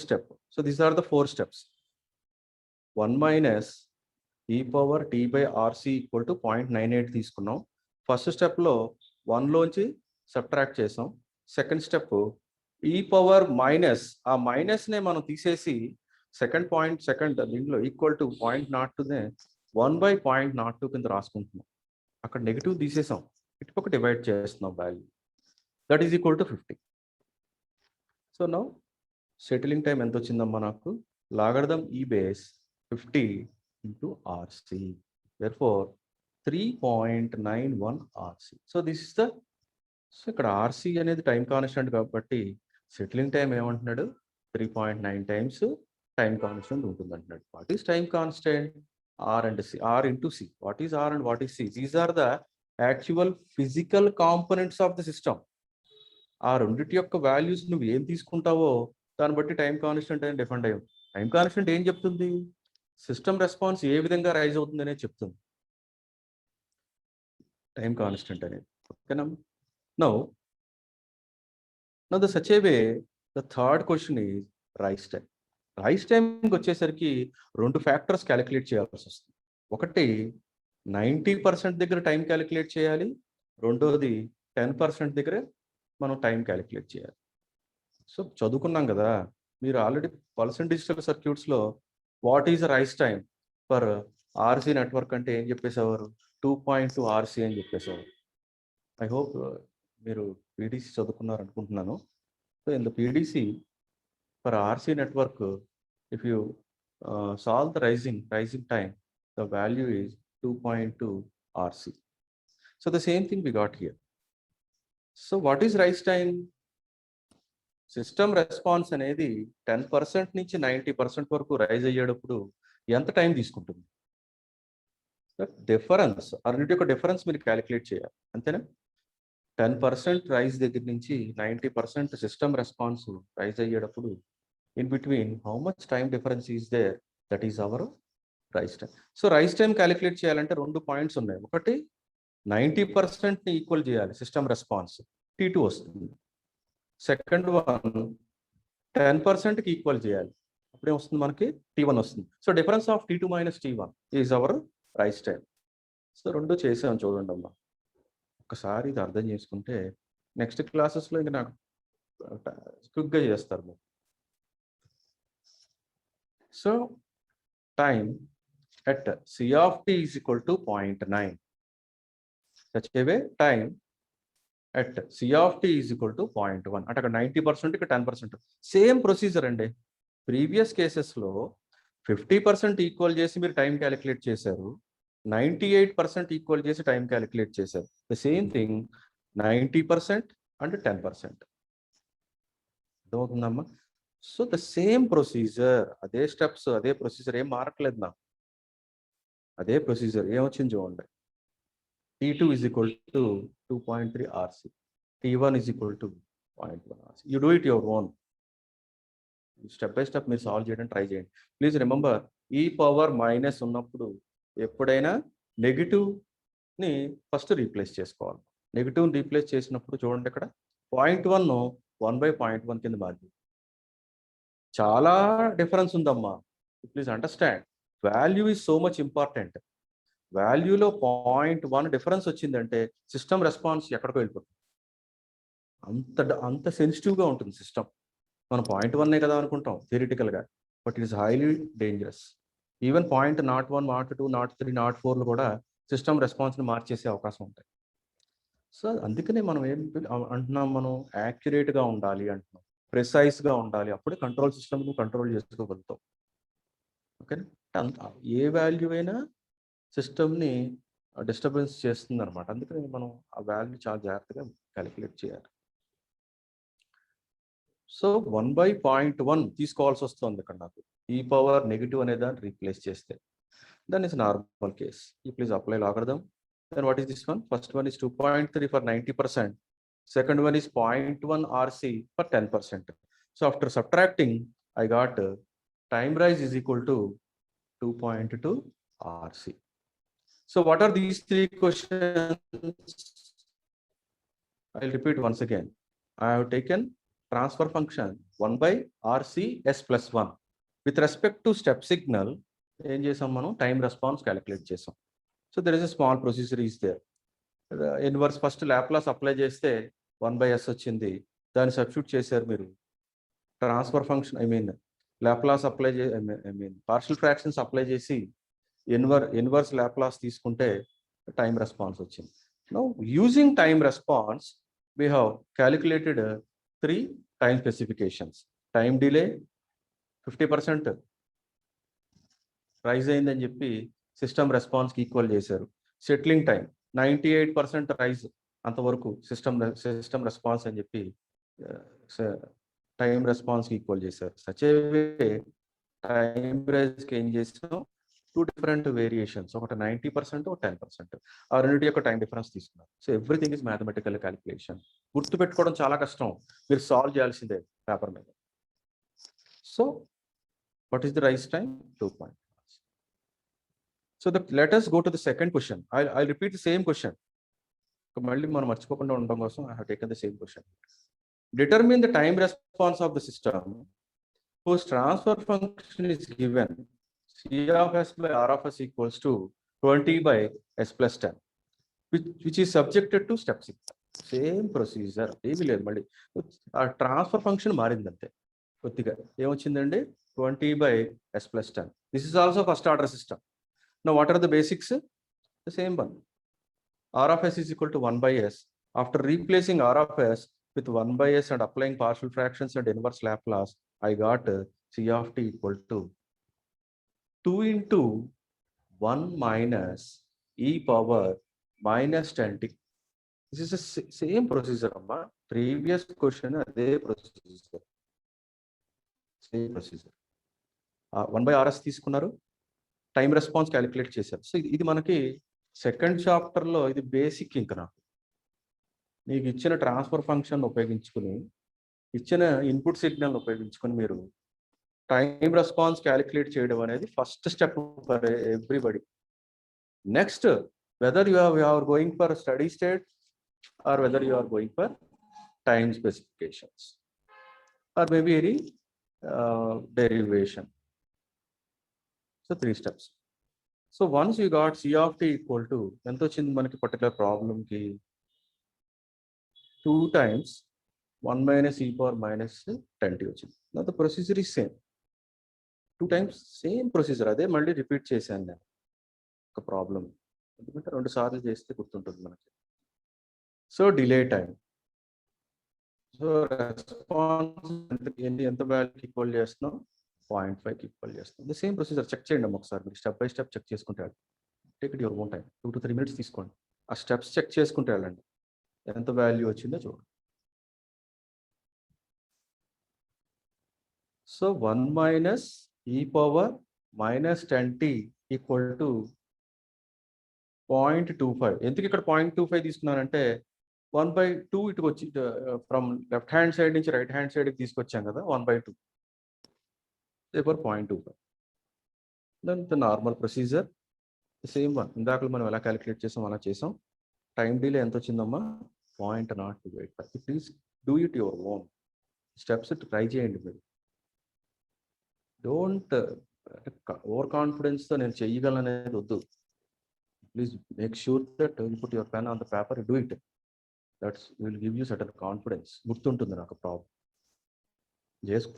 Speaker 1: step. So these are the 4 steps. 1 minus e power t by RC equal to 0.98 తీసుకున్నాం. First స్టెప్లో 1లోంచి సబ్ట్రాక్ట్ చేసాం. Second step e power minus, ఆ మైనస్నే మనం తీసేసి సెకండ్ దీంట్లో ఈక్వల్ టు 0.02నే 1/0.02 కింద రాసుకుంటున్నాం. అక్కడ నెగిటివ్ తీసేసాం, ఇటుపక్క డివైడ్ చేస్తున్నాం value, that is equal to 50. So now settling time ఎంత వచ్చిందమ్మా నాకు? Logarithm e base 50 into RC, therefore 3.91 RC. So this is the, so ఇక్కడ ఆర్సీ అనేది టైం కాన్స్టెంట్ కాబట్టి సెటిలింగ్ టైం ఏమంటున్నాడు? 3.9 టైమ్స్ టైం కాన్స్టెంట్ ఉంటుంది అంటున్నాడు. What is time constant? R and C, R into C. What is R and what is C? These are the actual physical components of the system. ఆ రెండింటి యొక్క values నువ్వు ఏం తీసుకుంటావో దాన్ని బట్టి టైం కాన్స్టెంట్ అని డిఫెండ్ అయ్యాం. టైం కాన్స్టెంట్ ఏం చెప్తుంది? సిస్టమ్ రెస్పాన్స్ ఏ విధంగా రైజ్ అవుతుంది అనేది చెప్తుంది టైం కాన్స్టెంట్ అనేది. ఓకేనా? Now the such a way the third question is rise time. Rice టైంకి వచ్చేసరికి 2 ఫ్యాక్టర్స్ క్యాలిక్యులేట్ చేయాల్సి వస్తుంది. ఒకటి 90% దగ్గర టైం క్యాలిక్యులేట్ చేయాలి, రెండోది 10% దగ్గర మనం టైం క్యాలిక్యులేట్ చేయాలి. సో చదువుకున్నాం కదా, మీరు ఆల్రెడీ పల్స్ అండ్ డిజిటల్ సర్క్యూట్స్లో what is rise time for RC network అంటే ఏం చెప్పేసేవారు? 2.2 ఆర్సీ అని చెప్పేసేవారు. ఐ హోప్ మీరు పీడీసీ చదువుకున్నారు అనుకుంటున్నాను. So in the PDC for RC network, if you solve the rising time, the value is 2.2 RC. So the same thing we got here. So what is rise time? System response అనేది 10% నుంచి 90% వరకు rise అయ్యేటప్పుడు ఎంత time తీసుకుంటుంది? Difference అన్నిటి యొక్క difference మీరు calculate చేయాలి, అంతేనా? 10% రైజ్ దగ్గర నుంచి 90% సిస్టమ్ రెస్పాన్స్ రైజ్ అయ్యేటప్పుడు in between how much time difference is there, that is our rise time. So rise time calculate చేయాలంటే 2 పాయింట్స్ ఉన్నాయి. ఒకటి 90% ని ఈక్వల్ చేయాలి సిస్టమ్ రెస్పాన్స్, T2 వస్తుంది. సెకండ్ వన్ 10% కి ఈక్వల్ చేయాలి, అప్పుడే వస్తుంది మనకి T1 వస్తుంది. So difference of T2 minus T1 is our rise time. So రెండు చేసాం చూడండి అమ్మా. ఒకసారి ఇది అర్థం చేసుకుంటే నెక్స్ట్ క్లాసెస్లో ఇంకా నాకు క్విక్గా చేస్తారు మీరు. So time at C of t is equal to 0.9. Such a way time at C of t is equal to 0.1. At 90% కి 10%. సేమ్ ప్రొసీజర్ అండి. ప్రీవియస్ కేసెస్లో 50% ఈక్వల్ చేసి మీరు టైం క్యాలిక్యులేట్ చేశారు, 98% ఈక్వల్ చేసి టైం క్యాలిక్యులేట్ చేశారు. The same thing 90% and 10%. అర్థమవుతుందమ్మా? So the same procedure, అదే స్టెప్స్, అదే ప్రొసీజర్, ఏం మారట్లేదు నాకు. అదే ప్రొసీజర్ ఏమొచ్చింది చూడండి. T2 is equal to 2.3 RC. T1 is equal to 0.1 RC. You do it your own. Step by step మీరు సాల్వ్ చేయడం ట్రై చేయండి. ప్లీజ్ రిమెంబర్, ఈ పవర్ మైనస్ ఉన్నప్పుడు ఎప్పుడైనా నెగిటివ్ని ఫస్ట్ రీప్లేస్ చేసుకోవాలి. నెగిటివ్ని రీప్లేస్ చేసినప్పుడు చూడండి ఇక్కడ 0.1 1/0.1 కింద మారింది. చాలా డిఫరెన్స్ ఉందమ్మా. Please understand, value is so much important. వాల్యూలో 0.1 డిఫరెన్స్ వచ్చిందంటే సిస్టమ్ రెస్పాన్స్ ఎక్కడికో వెళ్ళిపోతుంది. అంత సెన్సిటివ్గా ఉంటుంది సిస్టమ్. మనం 0.1 కదా అనుకుంటాం థియరిటికల్గా, but it is highly dangerous. Even 0.01, 0.2, 0.3, 0.4 కూడా సిస్టమ్ రెస్పాన్స్ని మార్చేసే అవకాశం ఉంటాయి. సో అందుకనే మనం ఏం అంటున్నాం, మనం యాక్యురేట్గా ఉండాలి అంటున్నాం, ప్రిసైజ్గా ఉండాలి, అప్పుడే కంట్రోల్ సిస్టమ్ని కంట్రోల్ చేసుకోగలుగుతాం. ఓకేనా? ఏ వాల్యూ అయినా సిస్టమ్ని డిస్టర్బెన్స్ చేస్తుంది అనమాట. అందుకని మనం ఆ వాల్యూ చాలా జాగ్రత్తగా క్యాలిక్యులేట్ చేయాలి. సో 1/0.1 తీసుకోవాల్సి వస్తుంది ఇక్కడ నాకు, ఈ పవర్ నెగిటివ్ అనే దాన్ని రీప్లేస్ చేస్తే. Then is normal case. You please apply logarithm. Then what is this one? First one is 2.3 for 90%. Second one is 0.1 RC for 10%. So after subtracting, I got time rise is equal to 2.2 RC. So what are these three questions? I'll repeat once again. I have taken transfer function 1/RC s plus 1. With respect to step signal, ఏం చేసాం మనం? Time response calculate చేసాం. So there is a small procedure is there. Inverse first Laplace apply చేస్తే 1/s వచ్చింది, దాన్ని substitute చేశారు మీరు. Transfer function Laplace apply partial fractions apply చేసి ఇన్వర్స్ లాప్లాస్ తీసుకుంటే టైం రెస్పాన్స్ వచ్చింది. Now using time response we have calculated 3 time specifications. Time delay 50% rise అయిందని చెప్పి సిస్టమ్ రెస్పాన్స్కి ఈక్వల్ చేశారు. సెటిలింగ్ టైం 98% రైజ్, అంతవరకు సిస్టమ్ రెస్పాన్స్ అని చెప్పి టైం రెస్పాన్స్కి ఈక్వల్ చేశారు. సచ్ ఏ వే టైం రైజ్కి ఏం చేసాం? 2 డిఫరెంట్ వేరియేషన్స్, ఒకటి 90%, ఒక 10%. ఆ రెండింటి యొక్క టైం డిఫరెన్స్ తీసుకున్నారు. So everything is mathematical calculation. గుర్తుపెట్టుకోవడం చాలా కష్టం, మీరు సాల్వ్ చేయాల్సిందే పేపర్ మీద. So what is the rise time? 2. So let us go to the second question. I'll repeat the same question. మళ్ళీ మనం మర్చిపోకుండా ఉండడం కోసం I have taken the same question. Determine the time response of the system whose transfer function is given C of s by R of s equals to 20/s plus 10, which is subjected to step 6. Same procedure, ఏమీ లేదు. మళ్ళీ ఆ transfer function మారిందంతే కొద్దిగా. ఏమొచ్చిందండి? 20 by s plus 10. This is also first order system. Now what are the basics? The same one. R of s is equal to 1 by s. After replacing R of s with 1 by s and applying partial fractions and inverse Laplace, I got C of t equal to 2 into 1 minus e power minus 10t. This is the same procedure, amma. Previous question, ade procedure. Same procedure. 1 by rs తీసుకున్నారు, time response calculate చేశారు. So ఇది మనకి second చాప్టర్లో ఇది basic. ఇంకా నీకు ఇచ్చిన transfer function ఉపయోగించుకుని, ఇచ్చిన ఇన్పుట్ సిగ్నల్ ఉపయోగించుకొని మీరు టైం రెస్పాన్స్ క్యాలిక్యులేట్ చేయడం అనేది first step for everybody. Next, whether you are going for steady state or whether you are going for time specifications or maybe any derivation. So 3 steps. So once you got C of t equal to ento chindi manaki particular problem ki 2 times 1 minus e power minus 10t ochindi. Now the procedure is same. 2 times same procedure, ade malli repeat chesanu nenu oka problem endukante 2 సార్లు చేస్తే గుర్తుంటుంది మనకి. So delay time, so response ఎంత వాల్యూకి equal చేస్తున్నాం, 0.5కి equal చేస్తున్నాం. The same procedure check చేయండి అమ్మ ఒకసారి. మీరు స్టెప్ బై స్టెప్ చెక్ చేసుకుంటే take it your own time, 2 to 3 minutes తీసుకోండి. ఆ స్టెప్స్ చెక్ చేసుకుంటే వెళ్ళండి, ఎంత వాల్యూ వచ్చిందో చూడండి. So 1 minus e power minus 10t equal to 0.25. ఎందుకు ఇక్కడ 0.25 తీసుకున్నానంటే 1/2 ఇటు వచ్చి ఫ్రమ్ లెఫ్ట్ హ్యాండ్ సైడ్ నుంచి రైట్ హ్యాండ్ సైడ్కి తీసుకొచ్చాం కదా, 1/2 therefore 0.25. Then the normal procedure same one. ఇందాక మనం ఎలా క్యాలిక్యులేట్ చేసాం అలా చేసాం. టైం డిలే ఎంత వచ్చిందమ్మా, 0.0285. Please do it your own. Steps try చేయండి మీరు. డోంట్ ఓవర్ కాన్ఫిడెన్స్తో నేను చెయ్యగలను అనేది వద్దు. Please make sure that you put your pen on the paper, do it. That's will give you certain confidence. గుర్తుంటుంది నాకు ప్రాబ్లం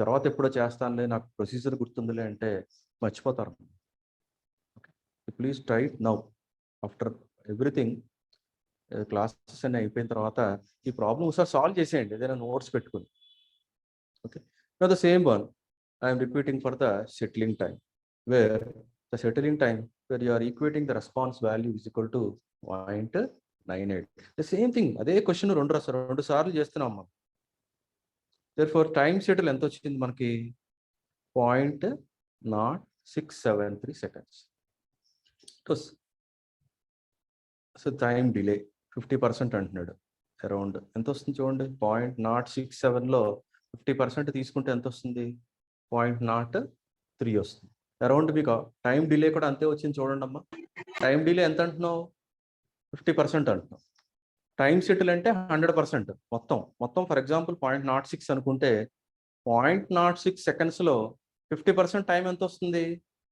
Speaker 1: తర్వాత ఎప్పుడో చేస్తానులే, నాకు ప్రొసీజర్ గుర్తుందిలే అంటే మర్చిపోతారు. Okay, please try it now. After everything classes అన్నీ అయిపోయిన తర్వాత ఈ ప్రాబ్లమ్ ఒకసారి సాల్వ్ చేసేయండి, ఏదైనా నోట్స్ పెట్టుకుని. Okay, now the same one I'm repeating for the settling time, where the settling time where you are equating the response value is equal to 0.98. The same thing, అదే question రెండు సార్లు చేస్తున్నాం మనం. therefore time settle ఎంత వచ్చింది మనకి, 0.0673 seconds. So time delay 50% అంటున్నాడు. Around ఎంత వస్తుంది చూడండి, 0.067లో 50% తీసుకుంటే ఎంత వస్తుంది, 0.03 వస్తుంది. అరౌండ్ మీకు టైం డిలే కూడా అంతే వచ్చింది చూడండి అమ్మా. టైం డిలే ఎంత అంటున్నావు, 50% అంటున్నావు. టైం సెటిల్ అంటే 100%. మొత్తం ఫర్ ఎగ్జాంపుల్ 0.06 అనుకుంటే 0.06 సెకండ్స్లో 50% టైం ఎంత వస్తుంది,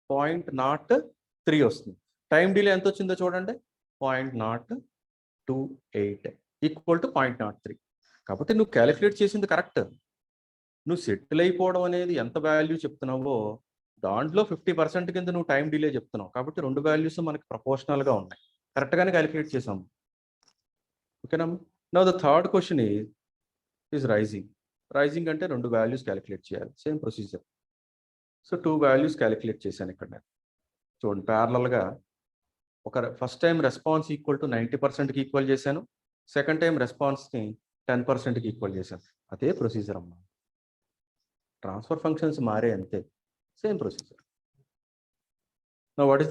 Speaker 1: 0.03 వస్తుంది. టైం డిలే ఎంత వచ్చిందో చూడండి, 0.028 ఈక్వల్ టు 0.03. కాబట్టి నువ్వు క్యాలిక్యులేట్ చేసింది కరెక్ట్. నువ్వు సెటిల్ అయిపోవడం అనేది ఎంత వాల్యూ చెప్తున్నావో దాంట్లో 50% కింద నువ్వు టైం డిలే చెప్తున్నావు. కాబట్టి 2 వాల్యూస్ మనకి ప్రపోర్షనల్గా ఉన్నాయి, కరెక్ట్గానే క్యాలిక్యులేట్ చేసాము. ఓకేనా. Now the third question is rising. Rising అంటే 2 వాల్యూస్ క్యాలిక్యులేట్ చేయాలి, same procedure. So 2 values calculate చేశాను ఇక్కడ నేను. చూడండి ప్యారలల్గా ఒక first time response equal to 90%కి ఈక్వల్ చేశాను, సెకండ్ టైం రెస్పాన్స్ని 10%కి ఈక్వల్ చేశాను. అదే ప్రొసీజర్ అమ్మా. ట్రాన్స్ఫర్ ఫంక్షన్స్ మారే అంతే, same procedure. Now what is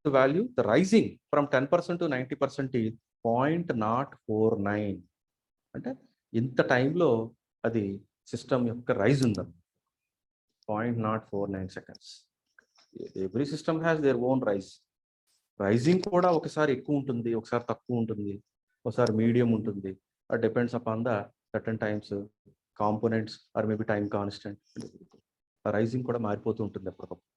Speaker 1: the value? The rising from 10% to 90% is 0.049. అంటే ఇంత టైంలో అది సిస్టమ్ యొక్క రైజ్ ఉందన్న 0.049 seconds. Every system has their own rise. Rising కూడా ఒకసారి ఎక్కువ ఉంటుంది, ఒకసారి తక్కువ ఉంటుంది, ఒకసారి మీడియం ఉంటుంది. అది depends upon the certain times, components or maybe time constant. Rising కూడా మారిపోతూ ఉంటుంది ఎప్పటికప్పుడు.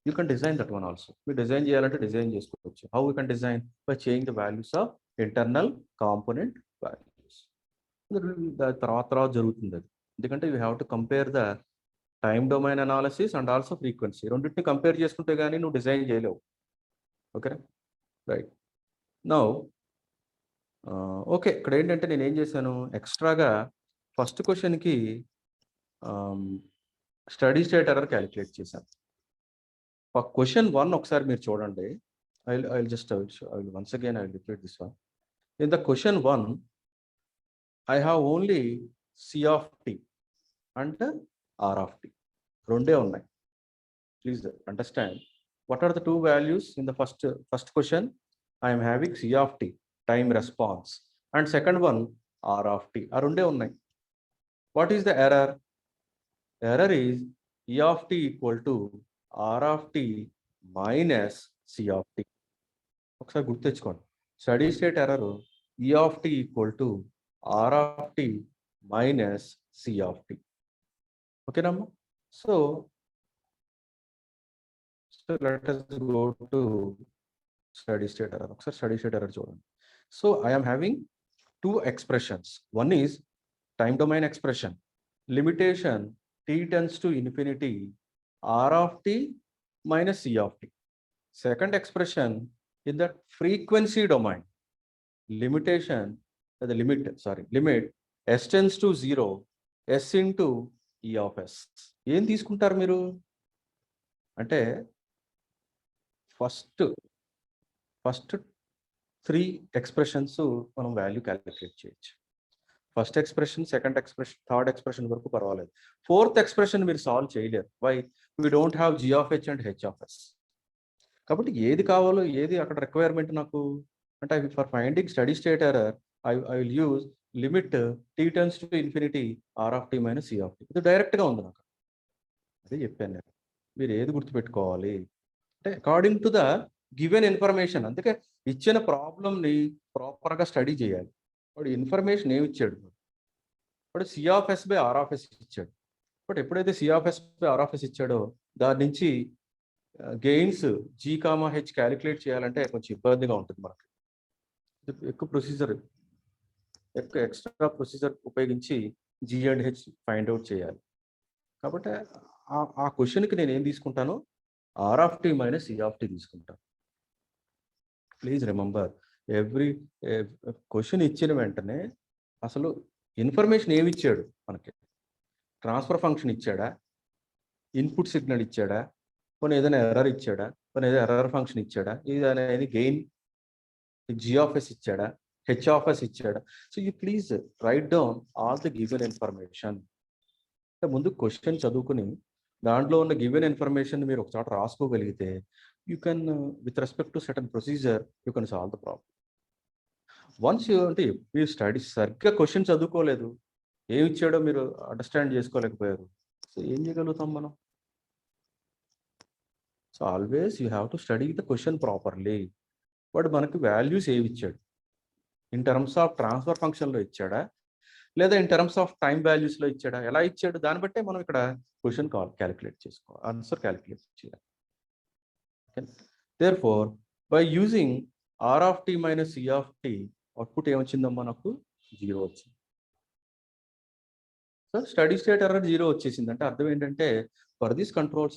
Speaker 1: You can design that one also. We design చేయాలంటే డిజైన్ చేసుకోవచ్చు. How we can design? By changing the values of internal component values. తర్వాత జరుగుతుంది అది, ఎందుకంటే you have to compare the time domain analysis and also frequency, రెండింటిని compare చేసుకుంటే కానీ నువ్వు డిజైన్ చేయలేవు. ఓకేనా, రైట్. నౌ ఓకే, ఇక్కడ ఏంటంటే నేను ఏం చేశాను, ఎక్స్ట్రాగా ఫస్ట్ క్వశ్చన్కి స్టడీ స్టేట్ ఎర్రర్ క్యాలిక్యులేట్ చేశాను. క్వశ్చన్ 1 ఒకసారి మీరు చూడండి. I'll just once again I'll repeat this one. In the question 1, I have only C of t and R of t. రెండే ఉన్నాయి. Please understand what are the two values in the first question. I am having C of t, time response, and second one R of t. ఆ రెండే ఉన్నాయి. What is the error? Error is E of t equal to R of t minus C of t. ఒకసారి గుర్తు తెచ్చుకోండి, steady state error E of t equal to R of t minus C of t. ఓకేనమ్మా? So let us go to steady state error. ఒకసారి steady state error చూడండి. So I am having two expressions. One is time domain expression, limitation t tends to infinity R of t minus C of t. Second expression in the frequency domain, limitation, the limit s tends to 0 s into E of s. ఏం తీసుకుంటారు మీరు అంటే first 3 expressions మనం value calculate చేయొచ్చు. First expression, second expression, third expression వరకు పర్వాలేదు. Fourth expression మీరు solve చేయలేరు. Why? We don't have G of h and H of s. కాబట్టి ఏది కావాలో, ఏది అక్కడ రిక్వైర్మెంట్ నాకు అంటే for finding study state error I will use limit t tends to infinity R of t minus C of t. ఇది డైరెక్ట్గా ఉంది నాకు. అదే చెప్పాను నేను. మీరు ఏది గుర్తుపెట్టుకోవాలి అంటే according to the given information. అందుకే ఇచ్చిన ప్రాబ్లమ్ని ప్రాపర్గా స్టడీ చేయాలి. వాడు ఇన్ఫర్మేషన్ ఏమి ఇచ్చాడు, వాడు C of s by R of s ఇచ్చాడు. బట్ ఎప్పుడైతే C of s by R of s ఇచ్చాడో దాని నుంచి గెయిన్స్ G, H క్యాలిక్యులేట్ చేయాలంటే కొంచెం ఇబ్బందిగా ఉంటుంది మనకి. ఎక్స్ట్రా ప్రొసీజర్ ఉపయోగించి G and H find out చేయాలి. కాబట్టి ఆ క్వశ్చన్కి నేను ఏం తీసుకుంటాను, R of t minus C of t తీసుకుంటాను. ప్లీజ్ రిమెంబర్, ఎవ్రీ క్వశ్చన్ ఇచ్చిన వెంటనే అసలు ఇన్ఫర్మేషన్ ఏమి ఇచ్చాడు మనకి, ట్రాన్స్ఫర్ ఫంక్షన్ ఇచ్చాడా, ఇన్పుట్ సిగ్నల్ ఇచ్చాడా, కొన్ని ఏదైనా ఎర్రర్ ఇచ్చాడా, కొన్ని ఏదైనా ఎర్రర్ ఫంక్షన్ ఇచ్చాడా, ఏదైనా గెయిన్ G of s ఇచ్చాడా, H of s ఇచ్చాడా. So you please write down all the given information. ముందు క్వశ్చన్ చదువుకుని దాంట్లో ఉన్న గివెన్ ఇన్ఫర్మేషన్ మీరు ఒక చోట రాసుకోగలిగితే you can with respect to certain procedure you can solve the problem. Once అంటే మీరు స్టడీ సరిగ్గా క్వశ్చన్ చదువుకోలేదు, ఏమి ఇచ్చాడో మీరు అండర్స్టాండ్ చేసుకోలేకపోయారు, సో ఏం చేయగలుగుతాం మనం? So always you have to study the question properly. వాడు మనకి వాల్యూస్ ఏవి ఇచ్చాడు, ఇన్ టర్మ్స్ ఆఫ్ ట్రాన్స్ఫర్ ఫంక్షన్లో ఇచ్చాడా, లేదా ఇన్ టర్మ్స్ ఆఫ్ టైం వాల్యూస్లో ఇచ్చాడా, ఎలా ఇచ్చాడు, దాన్ని బట్టే మనం ఇక్కడ క్వశ్చన్ క్యాలిక్యులేట్ చేసుకోవాలి, ఆన్సర్ క్యాలిక్యులేట్ చేయాలి. Therefore, by using R of t minus C of t, output ఏమొచ్చిందమ్మా నాకు? 0 వచ్చింది. సో స్టడీ స్టేట్ ఎర్రర్ 0 వచ్చేసింది అంటే అర్థం ఏంటంటే ఫర్ దిస్ కంట్రోల్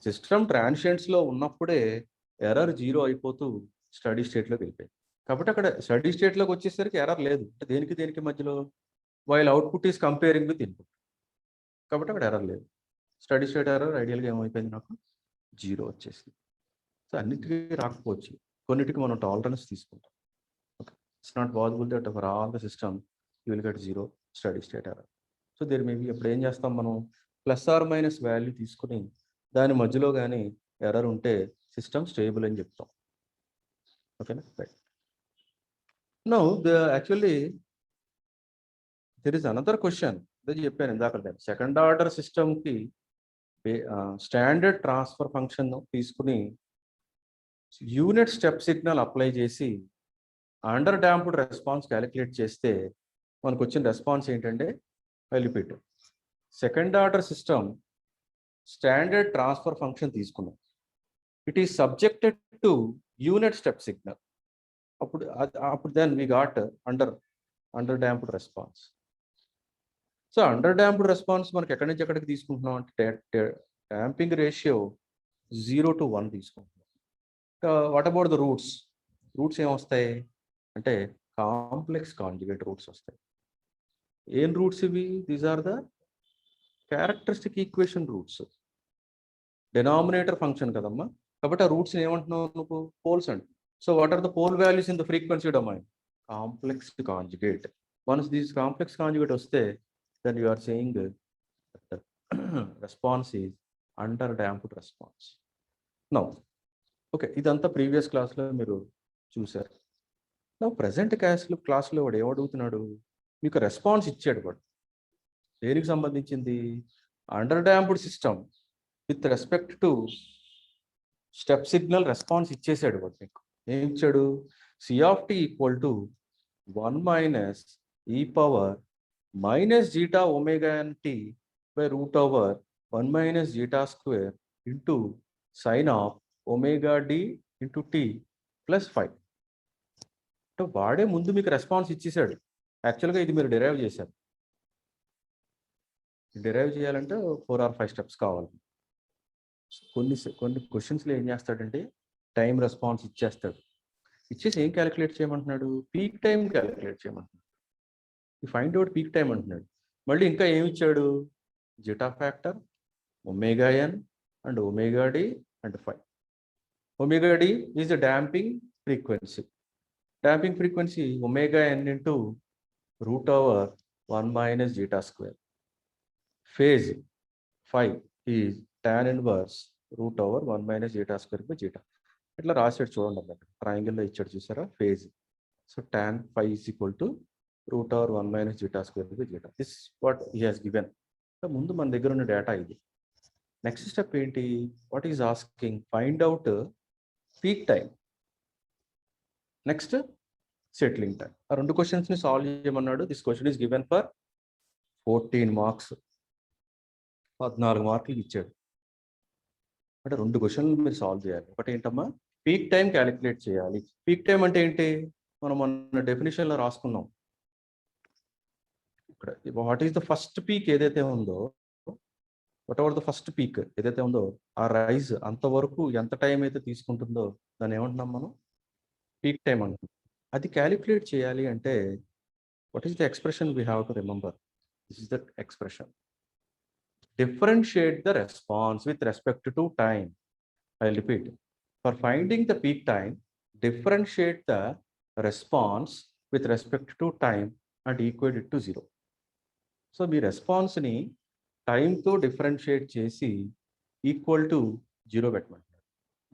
Speaker 1: సిస్టమ్ ట్రాన్షియెంట్స్లో ఉన్నప్పుడే ఎర్రర్ 0 అయిపోతూ స్టడీ స్టేట్లోకి వెళ్ళిపోయింది. కాబట్టి అక్కడ స్టడీ స్టేట్లోకి వచ్చేసరికి ఎర్రర్ లేదు. దేనికి మధ్యలో? While output is comparing with input. కాబట్టి అక్కడ ఎర్రర్ లేదు. స్టడీ స్టేట్ ఎర్రర్ ఐడియల్గా ఏమైపోయింది నాకు? 0 వచ్చేసింది. సో అన్నిటికీ రాకపోవచ్చు, కొన్నిటికి మనం టాలరెన్స్ తీసుకుంటాం. Okay, it's not possible that for all the system you will get 0 steady state error. So there maybe అప్పుడు ఏం చేస్తాం మనం, ప్లస్ ఆర్ మైనస్ వాల్యూ తీసుకుని దాని మధ్యలో కానీ ఎర్రర్ ఉంటే సిస్టమ్ స్టేబుల్ అని చెప్తాం. ఓకేనా, right. Now actually there is another question, అది చెప్పాను ఇందాక. సెకండ్ ఆర్డర్ సిస్టమ్కి స్టాండర్డ్ ట్రాన్స్ఫర్ ఫంక్షన్ తీసుకుని యూనిట్ స్టెప్ సిగ్నల్ అప్లై చేసి అండర్ డాంప్డ్ రెస్పాన్స్ క్యాలిక్యులేట్ చేస్తే మనకు వచ్చిన రెస్పాన్స్ ఏంటంటే, repeat, second order system standard transfer function తీసుకున్నాం, it is subjected to unit step signal. అప్పుడు then we got under damped response. So under damped response మనకి ఎక్కడి నుంచి ఎక్కడికి తీసుకుంటున్నాం అంటే డాంపింగ్ రేషియో 0 to 1 తీసుకుంటున్నాం. What about the roots? Roots ఏమొస్తాయి అంటే కాంప్లెక్స్ కాంజుగేట్ రూట్స్ వస్తాయి. ఏం రూట్స్ ఇవి? These are the characteristic equation roots. Denominator function కదమ్మా, కాబట్టి ఆ రూట్స్ ఏమంటున్నావు నువ్వు? పోల్స్ అండి. So what are the pole values in the frequency domain? Complex conjugate. Once these complex conjugate వస్తే then you are saying that the response is under damped response. Now, okay, ఇదంతా previous క్లాస్లో మీరు చూసారు. నా present క్లాస్లో వాడు ఏమడుగుతున్నాడు? మీకు response ఇచ్చాడు వాడు. దేనికి సంబంధించింది? Under damped system with respect to step signal response ఇచ్చేసాడు వాడు. మీకు ఏం ఇచ్చాడు? C(t) = 1 minus e power minus zeta omega n t by root over 1 minus zeta square into sin of omega d into t plus 5. అంటే వాడే ముందు మీకు response ఇచ్చేసాడు. యాక్చువల్గా ఇది మీరు డిరైవ్ చేశారు. డిరైవ్ చేయాలంటే 4 or 5 స్టెప్స్ కావాలి. కొన్ని క్వశ్చన్స్లో ఏం చేస్తాడంటే టైం రెస్పాన్స్ ఇచ్చేస్తాడు. ఇచ్చేసి ఏం క్యాలిక్యులేట్ చేయమంటున్నాడు? పీక్ టైం క్యాలిక్యులేట్ చేయమంటున్నాడు. ఫైండ్ అవుట్ పీక్ టైం అంటున్నాడు. మళ్ళీ ఇంకా ఏమి ఇచ్చాడు? Zeta factor, omega n and omega d and 5. Omega d is the damping frequency. Damping frequency omega n into root over 1 minus zeta square. Phase 5 is tan inverse root over 1 minus zeta square by zeta. ఇట్లా రాసాడు చూడండి అన్నమాట. ట్రయాంగిల్లో ఇచ్చాడు చూసారా phase. So tan 5 is equal to root over 1 minus zeta square by zeta. This is what he has given. So ముందు మన దగ్గర ఉన్న డేటా ఇది. నెక్స్ట్ స్టెప్ ఏంటి? What is asking? Find out peak time, next settling time. ఆ రెండు క్వశ్చన్స్ని solve చేయమన్నాడు. This question is given for 14 marks. 14 మార్కులు ఇచ్చాడు. అంటే రెండు క్వశ్చన్లు మీరు సాల్వ్ చేయాలి. ఒకటి ఏంటమ్మా? పీక్ టైం క్యాలిక్యులేట్ చేయాలి. పీక్ టైం అంటే ఏంటి? మనం మన డెఫినేషన్లో రాసుకున్నాం. ఇక్కడ what is the first peak ఏదైతే ఉందో, what ever the first peak ఏదైతే ఉందో ఆ రైజ్ అంతవరకు ఎంత టైం అయితే తీసుకుంటుందో దాన్ని ఏమంటున్నాం మనం? పీక్ టైం అంటున్నాం. అది క్యాలిక్యులేట్ చేయాలి అంటే what is the expression we have to remember? This is the expression. Differentiate the response with respect to time. I repeat. For finding the peak time, differentiate the response with respect to time and equate it to 0. సో మీ రెస్పాన్స్ని టైంతో differentiate చేసి equal to 0 పెట్టమంటారు.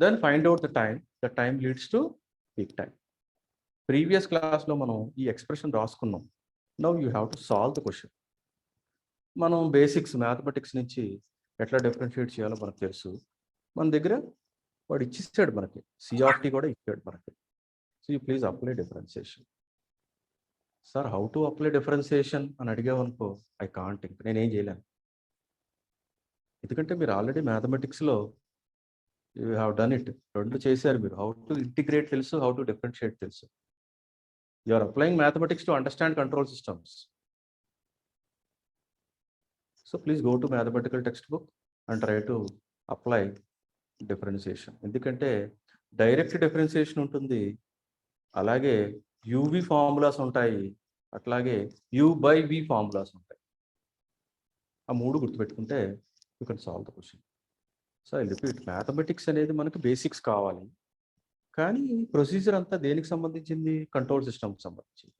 Speaker 1: Then find out the time leads to peak time. Previous క్లాస్లో మనం ఈ expression రాసుకున్నాం. Now you have to solve the question. మనం బేసిక్స్ మ్యాథమెటిక్స్ నుంచి ఎట్లా డిఫరెన్షియేట్ చేయాలో మనకు తెలుసు. మన దగ్గర వాడు ఇచ్చిస్తాడు మనకి, C(t) కూడా ఇచ్చాడు మనకి. So you please apply differentiation. Sir how to apply differentiation అని అడిగామనుకో, ఐ కాంట్. ఇంక నేనేం చేయలేను. ఎందుకంటే మీరు ఆల్రెడీ మ్యాథమెటిక్స్లో యూ హ్యావ్ డన్ ఇట్. రెండు చేశారు మీరు. హౌ టు ఇంటిగ్రేట్ తెలుసు, హౌ టు డిఫరెన్షియేట్ తెలుసు. You are applying mathematics to understand control systems. So please go to mathematical text book and try to apply differentiation. ఎందుకంటే direct differentiation ఉంటుంది, అలాగే UV formulas ఉంటాయి, అట్లాగే U/V ఫార్ములాస్ ఉంటాయి. ఆ మూడు గుర్తుపెట్టుకుంటే you can solve the question. So I repeat, mathematics అనేది మనకు బేసిక్స్ కావాలి, కానీ ప్రొసీజర్ అంతా దేనికి సంబంధించింది? కంట్రోల్ సిస్టమ్కి సంబంధించింది.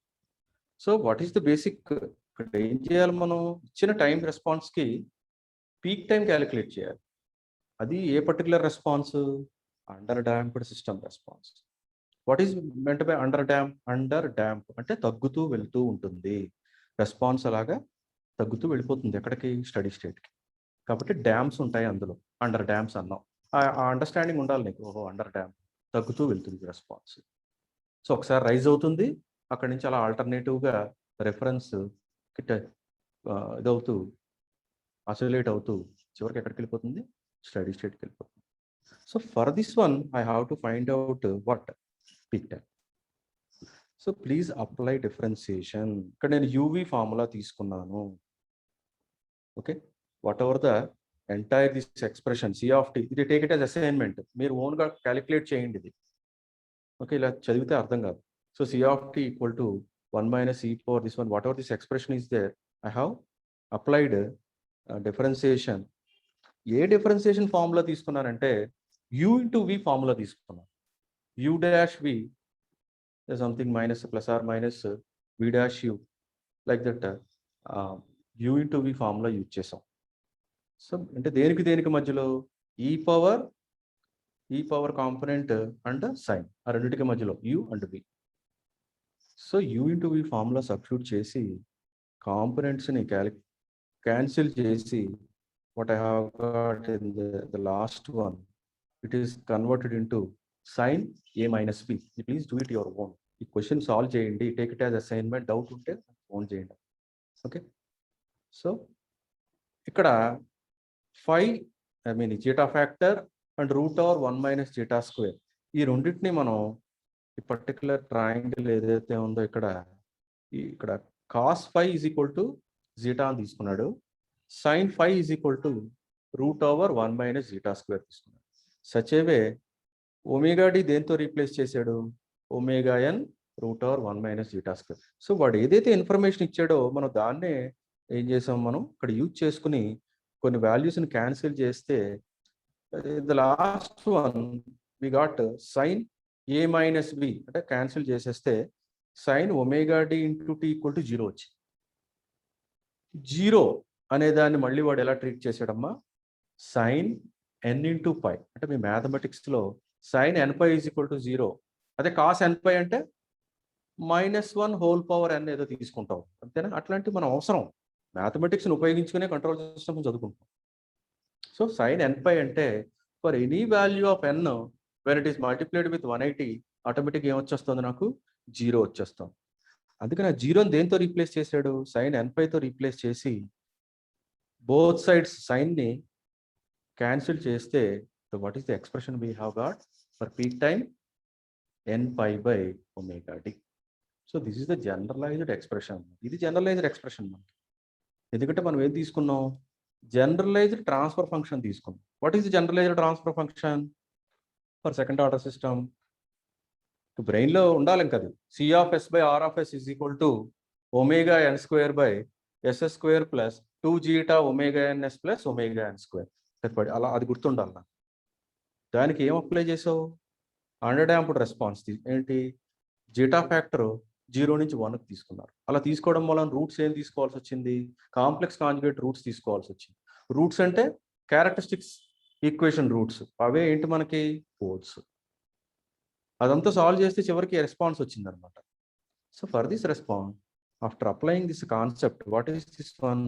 Speaker 1: So what is the basic? ఇక్కడ ఏం చేయాలి? మనం ఇచ్చిన టైం రెస్పాన్స్కి పీక్ టైం క్యాలిక్యులేట్ చేయాలి. అది ఏ particular response? Under damped system response. What is meant by under damp? Under damp అంటే తగ్గుతూ వెళ్తూ ఉంటుంది రెస్పాన్స్, అలాగా తగ్గుతూ వెళ్ళిపోతుంది. ఎక్కడికి? స్టడీ స్టేట్కి. కాబట్టి డ్యామ్స్ ఉంటాయి అందులో, అండర్ డ్యామ్స్ అన్నాం. ఆ అండర్స్టాండింగ్ ఉండాలి నీకు. ఓహో, అండర్ డ్యామ్ తగ్గుతూ వెళ్తుంది రెస్పాన్స్. సో ఒకసారి రైజ్ అవుతుంది, అక్కడి నుంచి అలా ఆల్టర్నేటివ్గా రెఫరెన్స్ ఇదవుతూ అసోలేట్ అవుతూ చివరికి ఎక్కడికి వెళ్ళిపోతుంది? స్టడీ స్టేట్కి వెళ్ళిపోతుంది. So for this one I have to find out what? Peak time. So please apply differentiation. ఇక్కడ నేను యూవి ఫార్ములా తీసుకున్నాను. Okay, whatever the entire this expression C of t, ఇది take it as assignment, మీరు ఓన్గా calculate చేయండి ఇది. Okay, ఇలా చదివితే అర్థం కాదు. So C of t equal to 1 minus e power this one, whatever this expression is there, I have applied differentiation. ఏ డిఫరెన్సియేషన్ ఫార్ములా తీసుకున్నానంటే u into v ఫార్ములా తీసుకున్నాను. u dash v something minus plus or minus v dash u, like that u into v formula use చేసాం. So అంటే దేనికి మధ్యలో ఈ power component and sign, ఆ రెండింటికి మధ్యలో u and v. So u into v formula substitute చేసి కాంపోనెంట్స్ని cancel చేసి what I have got in the last one, it is converted into sin a minus b. Please do it your own. ఈ question solve చేయండి, take it as assignment, doubt ఉంటే phone చేయండి. Okay, so ఇక్కడ 5 zeta factor and root over 1 minus zeta square, ఈ రెండింటిని మనం ఈ particular triangle ఏదైతే ఉందో ఇక్కడ cos 5 is equal to zeta అని తీసుకున్నాడు, sine 5 is equal to root over 1 minus zeta square తీసుకున్నాడు. సచేవే ఒమేగా డి దేంతో రీప్లేస్ చేశాడు, omega n root over 1 minus zeta square. So వాడు ఏదైతే ఇన్ఫర్మేషన్ ఇచ్చాడో మనం దాన్నే ఏం చేసాం, మనం ఇక్కడ యూజ్ చేసుకుని కొన్ని వాల్యూస్ని క్యాన్సిల్ చేస్తే the last one we got sine A minus B, అంటే క్యాన్సిల్ చేసేస్తే sine omega d into t equal to 0 వచ్చింది. 0 అనే దాన్ని మళ్ళీ వాడు ఎలా ట్రీట్ చేశాడమ్మా, సైన్ ఎన్ ఇంటూ పై, అంటే మీ మ్యాథమెటిక్స్లో sine n pi is equal to 0, అదే కాస్ ఎన్ పై అంటే -1 హోల్ పవర్ ఎన్ ఏదో తీసుకుంటాం, అంతేనా? అట్లాంటి మనం అవసరం, మ్యాథమెటిక్స్ని ఉపయోగించుకునే కంట్రోల్ సిస్టమ్ చదువుకుంటాం. సో సైన్ ఎన్ పై అంటే for any value of n when it is multiplied with 180 ఆటోమేటిక్గా ఏమొచ్చేస్తుంది, నాకు 0 వచ్చేస్తాం. అందుకని ఆ 0ని దేంతో రీప్లేస్ చేశాడు, సైన్ ఎన్ పైతో రీప్లేస్ చేసి బోత్ సైడ్స్ సైన్ని క్యాన్సిల్ చేస్తే what is the expression we have got for peak time n pi by omega d. So this is the generalised expression. ఇది జనరలైజ్డ్ ఎక్స్ప్రెషన్ మనకి, ఎందుకంటే మనం ఏం తీసుకున్నాం, జనరలైజ్డ్ ట్రాన్స్ఫర్ ఫంక్షన్ తీసుకున్నాం. What is the generalised transfer function for second order system? బ్రెయిన్లో ఉండాలి ఇంకా అది, C of yes by R of yes is equal to omega n square by s s square plus 2 zeta omega n s plus omega n square. అలా అది గుర్తుండాలి నాకు. దానికి ఏం అప్లై చేసావు, అండర్ డాంప్డ్ రెస్పాన్స్ ఏంటి, జీటా ఫ్యాక్టర్ 0 నుంచి 1కి తీసుకున్నారు. అలా తీసుకోవడం వలన రూట్స్ ఏం తీసుకోవాల్సి వచ్చింది, కాంప్లెక్స్ కాంజుగేట్ రూట్స్ తీసుకోవాల్సి వచ్చింది. రూట్స్ అంటే క్యారెక్టరిస్టిక్స్ ఈక్వేషన్ రూట్స్, అవే ఏంటి మనకి పోల్స్. అదంతా సాల్వ్ చేస్తే చివరికి రెస్పాన్స్ వచ్చింది అనమాట. So for this response after applying this concept, what is this one,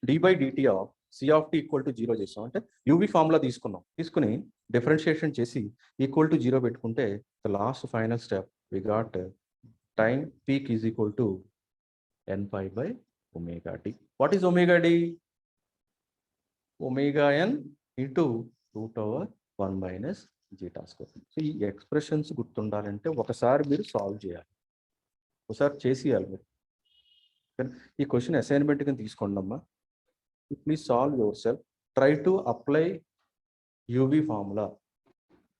Speaker 1: d by dt of C of t equal to 0 చేసాం, అంటే యూవి ఫార్ములా తీసుకుని డిఫరెన్షియేషన్ చేసి ఈక్వల్ టు 0 పెట్టుకుంటే the last final step we got time peak is equal to n pi by omega d. What is omega d, omega n into root over 1 minus zeta square. So ఈ expressions గుర్తుండాలంటే ఒకసారి మీరు solve చేయాలి, ఒకసారి చేసేయాలి మీరు. ఈ question assignment కింద తీసుకోండి అమ్మా. Please solve yourself, try to apply uv formula,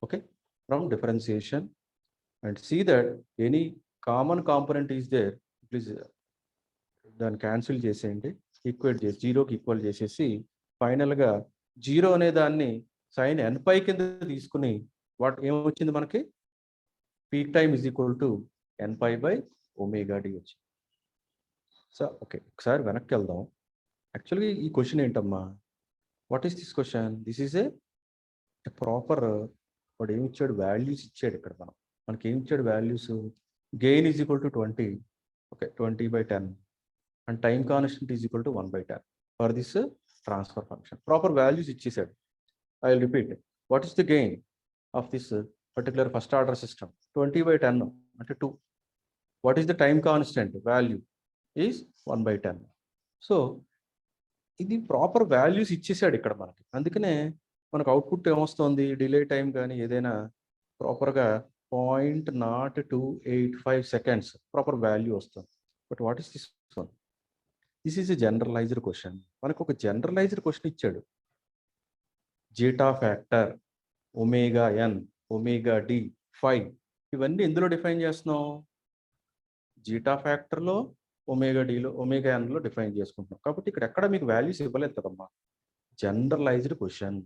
Speaker 1: okay, from differentiation and see that any common component is there, please దాన్ని క్యాన్సిల్ చేసేయండి, ఈక్వేట్ చేసి 0కి ఈక్వల్ చేసేసి ఫైనల్గా 0 అనే దాన్ని సైన్ ఎన్ పై కింద తీసుకుని వాట్ ఏమొచ్చింది మనకి, peak time is equal to n pi by omega d వచ్చింది. సో ఓకే, ఒకసారి వెనక్కి వెళ్దాం. యాక్చువల్గా ఈ క్వశ్చన్ ఏంటమ్మా, what is this question, this is a proper, వాడు ఏమి ఇచ్చాడు, వాల్యూస్ ఇచ్చాడు. ఇక్కడ మనకి ఏమి ఇచ్చాడు values, gain is equal to 20, okay, 20/10 and time constant is equal to 1/10 for this transfer function. Proper values ఇచ్చేసాడు. I will repeat, what is the gain of this particular first order system, 20/10 అంటే 2. What is the time constant value is 1/10. So ఇది proper values ఇచ్చేసాడు ఇక్కడ మనకి, అందుకనే మనకు output ఏమొస్తుంది, delay time కానీ ఏదైనా ప్రాపర్గా 0.0285 సెకండ్స్ ప్రాపర్ వాల్యూ వస్తుంది. But what is this one, this is a generalized question. మనకు ఒక జనరలైజ్డ్ క్వశ్చన్ ఇచ్చాడు. Zeta factor, omega n, omega d, phi, ఇవన్నీ ఎందులో డిఫైన్ చేస్తున్నాం? జీటా ఫ్యాక్టర్లో, ఒమేగా డిలో, ఒమేగా ఎన్లో డిఫైన్ చేసుకుంటున్నాం. కాబట్టి ఇక్కడ ఎక్కడ మీకు వాల్యూస్ ఇవ్వలేదు కదమ్మా. Generalized question.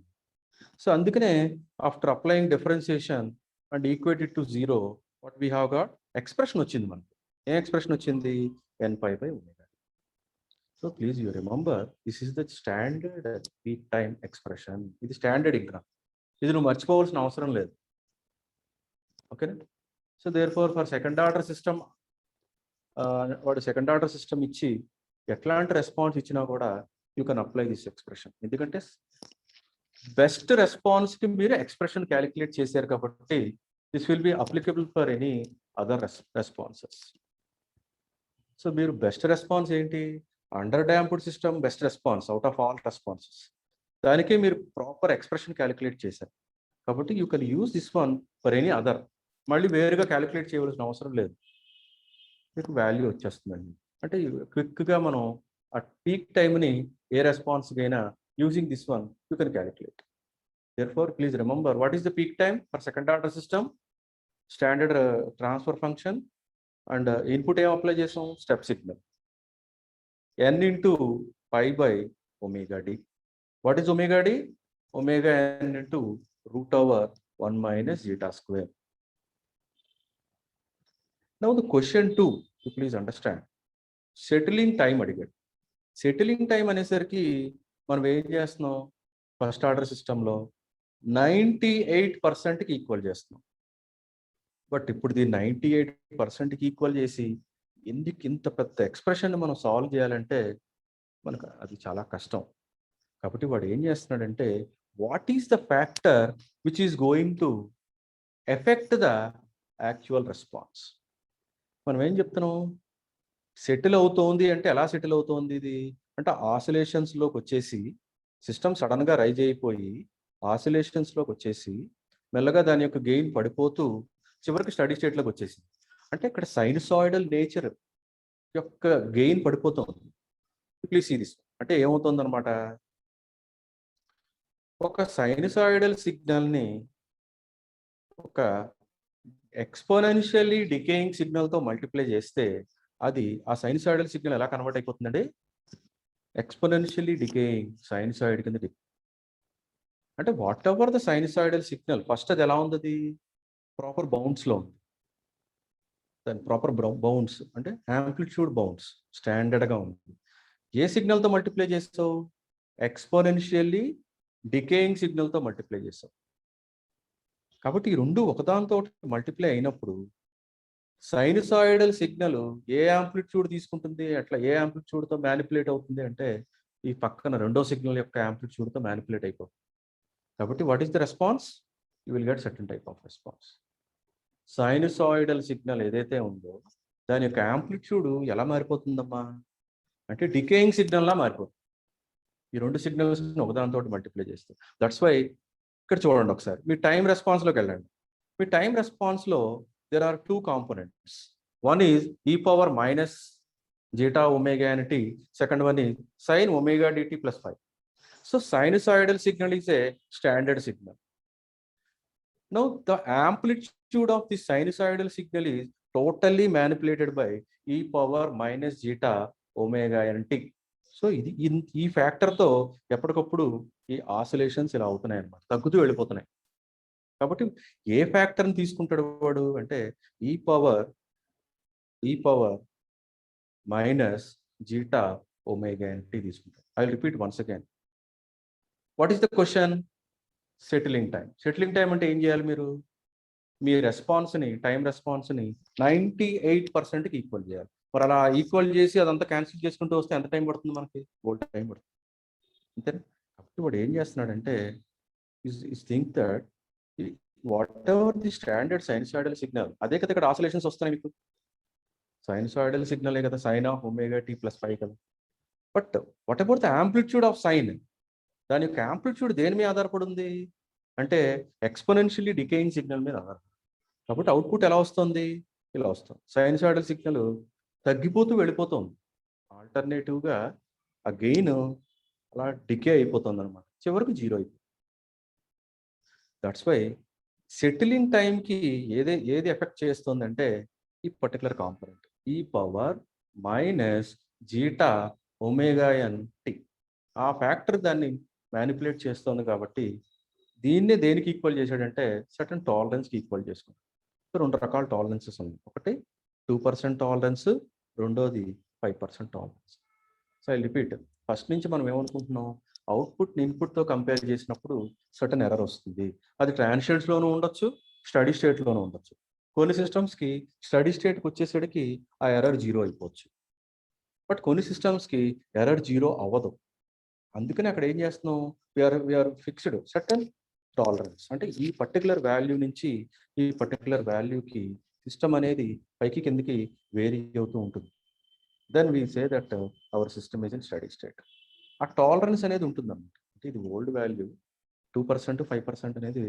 Speaker 1: సో అందుకనే after applying differentiation and equated to 0, what we have got expression వచ్చింది మనకి. ఏం ఎక్స్ప్రెషన్ వచ్చింది? ఎన్ pi by omega. So please you remember, this is the standard peak time expression. ఇది స్టాండర్డ్ ఇంకా, ఇది నువ్వు మర్చిపోవాల్సిన అవసరం లేదు. ఓకేనా? So therefore second order system, వాడు సెకండ్ ఆర్డర్ సిస్టమ్ ఇచ్చి ఎట్లాంటి రెస్పాన్స్ ఇచ్చినా కూడా you can apply this expression. ఎందుకంటే బెస్ట్ రెస్పాన్స్కి మీరు ఎక్స్ప్రెషన్ క్యాలిక్యులేట్ చేశారు కాబట్టి this will be applicable for any other responses. So మీరు బెస్ట్ రెస్పాన్స్ ఏంటి? Underdamped system best response out of all responses. దానికే మీరు ప్రాపర్ ఎక్స్ప్రెషన్ క్యాలిక్యులేట్ చేశారు కాబట్టి you can use this one for any other. మళ్ళీ వేరుగా calculate చేయవలసిన అవసరం లేదు, మీకు వాల్యూ వచ్చేస్తుందండి. అంటే క్విక్గా మనం ఆ పీక్ టైంని ఏ రెస్పాన్స్కి అయినా using this one you can calculate. Therefore please remember, what is the peak time for second order system? Standard transfer function and input em apply chesam, step signal n into pi by omega d. What is omega d? Omega n into root over 1 minus zeta square. Now the question 2, you please understand, settling time అడిగాడు. Settling time అనేసరికి మనం ఏం చేస్తున్నాం? First order సిస్టంలో 98%కి equal చేస్తున్నాం. But ఇప్పుడు దీన్ని 98%కి equal చేసి ఎందుకు ఇంత పెద్ద ఎక్స్ప్రెషన్ మనం సాల్వ్ చేయాలంటే మనకు అది చాలా కష్టం. కాబట్టి వాడు ఏం చేస్తున్నాడంటే, what is the factor which is going to effect the actual response. మనం ఏం చెప్తున్నాం? సెటిల్ అవుతోంది అంటే ఎలా సెటిల్ అవుతోంది ఇది అంటే ఆసిలేషన్స్లోకి వచ్చేసి సిస్టమ్ సడన్గా రైజ్ అయిపోయి ఆసిలేషన్స్లోకి వచ్చేసి మెల్లగా దాని యొక్క గెయిన్ పడిపోతూ చివరికి స్టడీ స్టేట్లోకి వచ్చేసింది. అంటే ఇక్కడ సైనసాయిడల్ నేచర్ యొక్క గెయిన్ పడిపోతుంది. Please see this. అంటే ఏమవుతుంది అనమాట, ఒక సైనసాయిడల్ సిగ్నల్ని ఒక ఎక్స్పోనెన్షియల్లీ డికేయింగ్ సిగ్నల్తో మల్టిప్లై చేస్తే అది ఆ సైనసాయిడల్ సిగ్నల్ ఎలా కన్వర్ట్ అయిపోతుందండి? ఎక్స్పోనెన్షియల్లీ డికేయింగ్ సైనసాయిడ్ కింద అంటే what ever the sinusoidal signal first అది ఎలా ఉంది? అది ప్రాపర్ బౌండ్స్లో ఉంది. దాని ప్రాపర్ బౌండ్స్ అంటే యాంప్లిట్యూడ్ బౌండ్స్ స్టాండర్డ్గా ఉంది. ఏ సిగ్నల్తో మల్టిప్లై చేస్తావు? ఎక్స్పోనెన్షియల్లీ డికేయింగ్ సిగ్నల్తో మల్టిప్లై చేస్తావు. కాబట్టి ఈ రెండు ఒకదానితో మల్టిప్లై అయినప్పుడు సైనసాయిడల్ సిగ్నల్ ఏ యాంప్లిట్యూడ్ తీసుకుంటుంది, అట్లా ఏ యాంప్లిట్యూడ్తో మ్యానిపులేట్ అవుతుంది అంటే ఈ పక్కన రెండో సిగ్నల్ యొక్క యాంప్లిట్యూడ్తో మ్యానిపులేట్ అయిపోతుంది. కాబట్టి what is the response? You will get certain type of response. Sinusoidal signal ఏదైతే ఉందో దాని యొక్క యాంప్లిట్యూడ్ ఎలా మారిపోతుందమ్మా అంటే డికేయింగ్ సిగ్నల్లా మారిపోతుంది. ఈ రెండు సిగ్నల్స్ని ఒకదానితో మల్టిప్లై చేస్తాం. దట్స్ వై ఇక్కడ చూడండి ఒకసారి, మీ టైం రెస్పాన్స్లోకి వెళ్ళండి. మీ time రెస్పాన్స్లో there are two components. One is e power minus zeta omega n t. Second one is sin omega dt plus phi. So sinusoidal signal is a standard signal. Now the amplitude of the sinusoidal signal is totally manipulated by e power minus zeta omega n t. So ఇది ఈ ఫ్యాక్టర్తో ఎప్పటికప్పుడు ఈ oscillations ఇలా అవుతున్నాయి అన్నమాట, తగ్గుతూ వెళ్ళిపోతున్నాయి. కాబట్టి ఏ ఫ్యాక్టర్ని తీసుకుంటాడు వాడు అంటే ఈ power minus zeta omega n t తీసుకుంటాడు. I will repeat once again. What is the question? Settling time. Settling time అంటే ఏం చేయాలి? మీరు మీ రెస్పాన్స్ని, టైం రెస్పాన్స్ని 98%కి ఈక్వల్ చేయాలి. మరి అలా ఈక్వల్ చేసి అదంతా క్యాన్సిల్ చేసుకుంటూ వస్తే ఎంత టైం పడుతుంది? మనకి గోల్డ్ టైం పడుతుంది, అంతేనా? కాబట్టి వాడు ఏం చేస్తున్నాడంటే is think that whatever the standard sinusoidal signal, అదే కదా ఇక్కడ ఆసిలేషన్స్ వస్తున్నాయి మీకు. సైనసాయిడల్ సిగ్నలే కదా sine of omega t plus pi కదా. But what about the amplitude of sine? దాని యొక్క యాంప్లిట్యూడ్ దేని మీద ఆధారపడి ఉంది అంటే ఎక్స్పోనెన్షియల్లీ డికేయింగ్ సిగ్నల్ మీద ఆధారపడి. కాబట్టి అవుట్పుట్ ఎలా వస్తుంది? ఇలా వస్తుంది. సైనసాయిడల్ సిగ్నల్ తగ్గిపోతూ వెళ్ళిపోతుంది. ఆల్టర్నేటివ్గా ఆ గెయిన్ అలా డికే అయిపోతుంది అనమాట, చివరికి జీరో అయిపోతుంది. దట్స్ వై సెటిలింగ్ టైంకి ఏది ఎఫెక్ట్ చేస్తుందంటే ఈ particular component e power minus zeta omega n t. ఆ ఫ్యాక్టర్ దాన్ని మ్యానిపులేట్ చేస్తుంది కాబట్టి దీన్నే దేనికి ఈక్వల్ చేశాడంటే సర్టన్ టాలరెన్స్కి ఈక్వల్ చేసుకున్నాడు. సో 2 రకాల టాలరెన్సెస్ ఉన్నాయి. ఒకటి 2% టాలరెన్స్, రెండోది 5% tolerance. So I repeat, first నుంచి మనం ఏమనుకుంటున్నాం, అవుట్పుట్ని ఇన్పుట్తో కంపేర్ చేసినప్పుడు సర్టన్ ఎర్రర్ వస్తుంది. అది ట్రాన్షియన్స్లోనూ ఉండొచ్చు, స్టడీ స్టేట్లోనూ ఉండొచ్చు. కొన్ని సిస్టమ్స్కి స్టడీ స్టేట్కి వచ్చేసరికి ఆ ఎర్రర్ జీరో అయిపోవచ్చు. బట్ కొన్ని సిస్టమ్స్కి ఎర్రర్ జీరో అవ్వదు. అందుకని అక్కడ ఏం చేస్తున్నాం, వీఆర్ ఫిక్స్డ్ సర్టన్ టాలరెన్స్. అంటే ఈ పర్టికులర్ వాల్యూ నుంచి ఈ పర్టికులర్ వాల్యూకి సిస్టమ్ అనేది పైకి కిందకి వేరీ అవుతూ ఉంటుంది. Then we say that our system is in steady state. ఆ టాలరెన్స్ అనేది ఉంటుంది అన్నమాట. అంటే ఇది ఓల్డ్ వాల్యూ 2%, 5% అనేది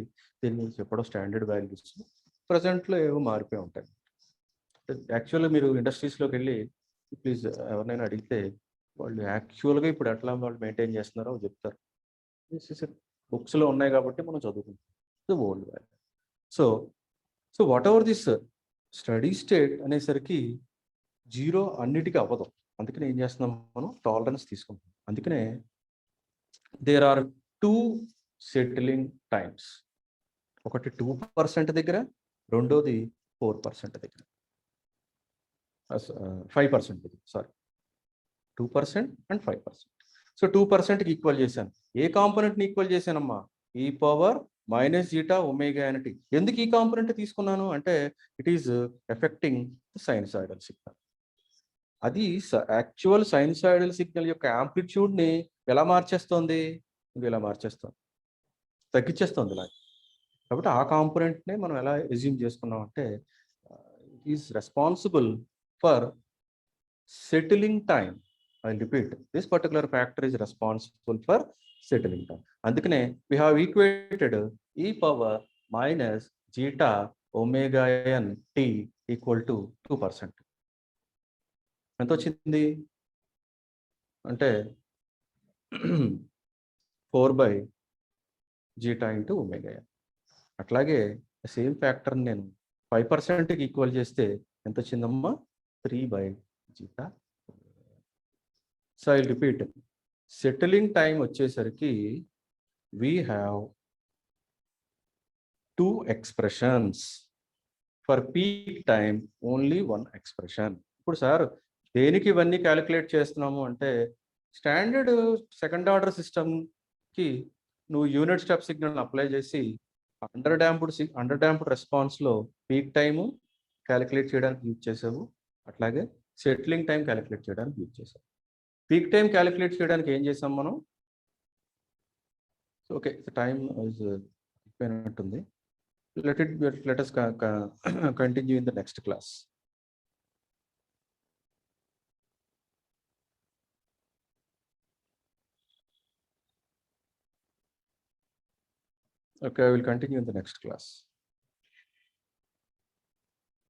Speaker 1: దీన్ని చెప్పడం స్టాండర్డ్ వాల్యూస్. ప్రజెంట్లో ఏవో మారిపోయి ఉంటాయి. యాక్చువల్గా మీరు ఇండస్ట్రీస్లోకి వెళ్ళి ప్లీజ్ ఎవరినైనా అడిగితే వాళ్ళు యాక్చువల్గా ఇప్పుడు ఎట్లా వాళ్ళు మెయింటైన్ చేస్తున్నారో చెప్తారు. బుక్స్లో ఉన్నాయి కాబట్టి మనం చదువుకుంటాం old value. So what ever this steady state అనేసరికి జీరో అన్నిటికీ అవ్వదు. అందుకనే ఏం చేస్తున్నాం, మనం టాలరెన్స్ తీసుకుంటాం. అందుకనే దేర్ ఆర్ 2 సెటిలింగ్ టైమ్స్. ఒకటి 2% దగ్గర, రెండోది 4% దగ్గర, 5% దగ్గర, సారీ 2% అండ్ 5%. సో 2%కి ఈక్వల్ చేశాను. ఏ కాంపోనెంట్ని ఈక్వల్ చేశానమ్మా, e power minus zeta omega n t. ఎందుకు ఈ కాంపోనెంట్ తీసుకున్నాను అంటే it is affecting sinusoidal signal. అది యాక్చువల్ సైనసాయిడల్ సిగ్నల్ యొక్క యాంప్లిట్యూడ్ని ఎలా మార్చేస్తుంది, ఇది ఎలా మార్చేస్తుంది, తగ్గించేస్తుంది ఇలా. కాబట్టి ఆ కాంపోనెంట్ని మనం ఎలా ఎజ్యూమ్ చేసుకున్నాం అంటే it is responsible for settling time. I repeat, this particular factor is responsible for settling time. అందుకనే we have equated e power minus zeta omega n t equal to 2%. ఎంత వచ్చింది అంటే 4/జీటా ఇంటూ ఒమేగా ఎన్. అట్లాగే same ఫ్యాక్టర్ని నేను 5%కి equal చేస్తే ఎంత వచ్చిందమ్మా, 3/జీటా. So I repeat, settling time వచ్చేసరికి we have 2 expressions. For peak time only 1 expression. ఇప్పుడు సార్ దేనికి ఇవన్నీ క్యాలిక్యులేట్ చేస్తున్నాము అంటే స్టాండర్డ్ సెకండ్ ఆర్డర్ సిస్టమ్కి నువ్వు యూనిట్ స్టెప్ సిగ్నల్ అప్లై చేసి అండర్ డాంప్డ్ రెస్పాన్స్లో పీక్ టైము క్యాలిక్యులేట్ చేయడానికి యూజ్ చేసావు, అట్లాగే సెటిలింగ్ టైం క్యాలిక్యులేట్ చేయడానికి యూజ్ చేసావు. పీక్ టైం క్యాలిక్యులేట్ చేయడానికి ఏం చేసాం మనం, ఓకే టైం అయిపోయినట్టుంది. Let us continue in the next class. Okay, I will continue in the next class.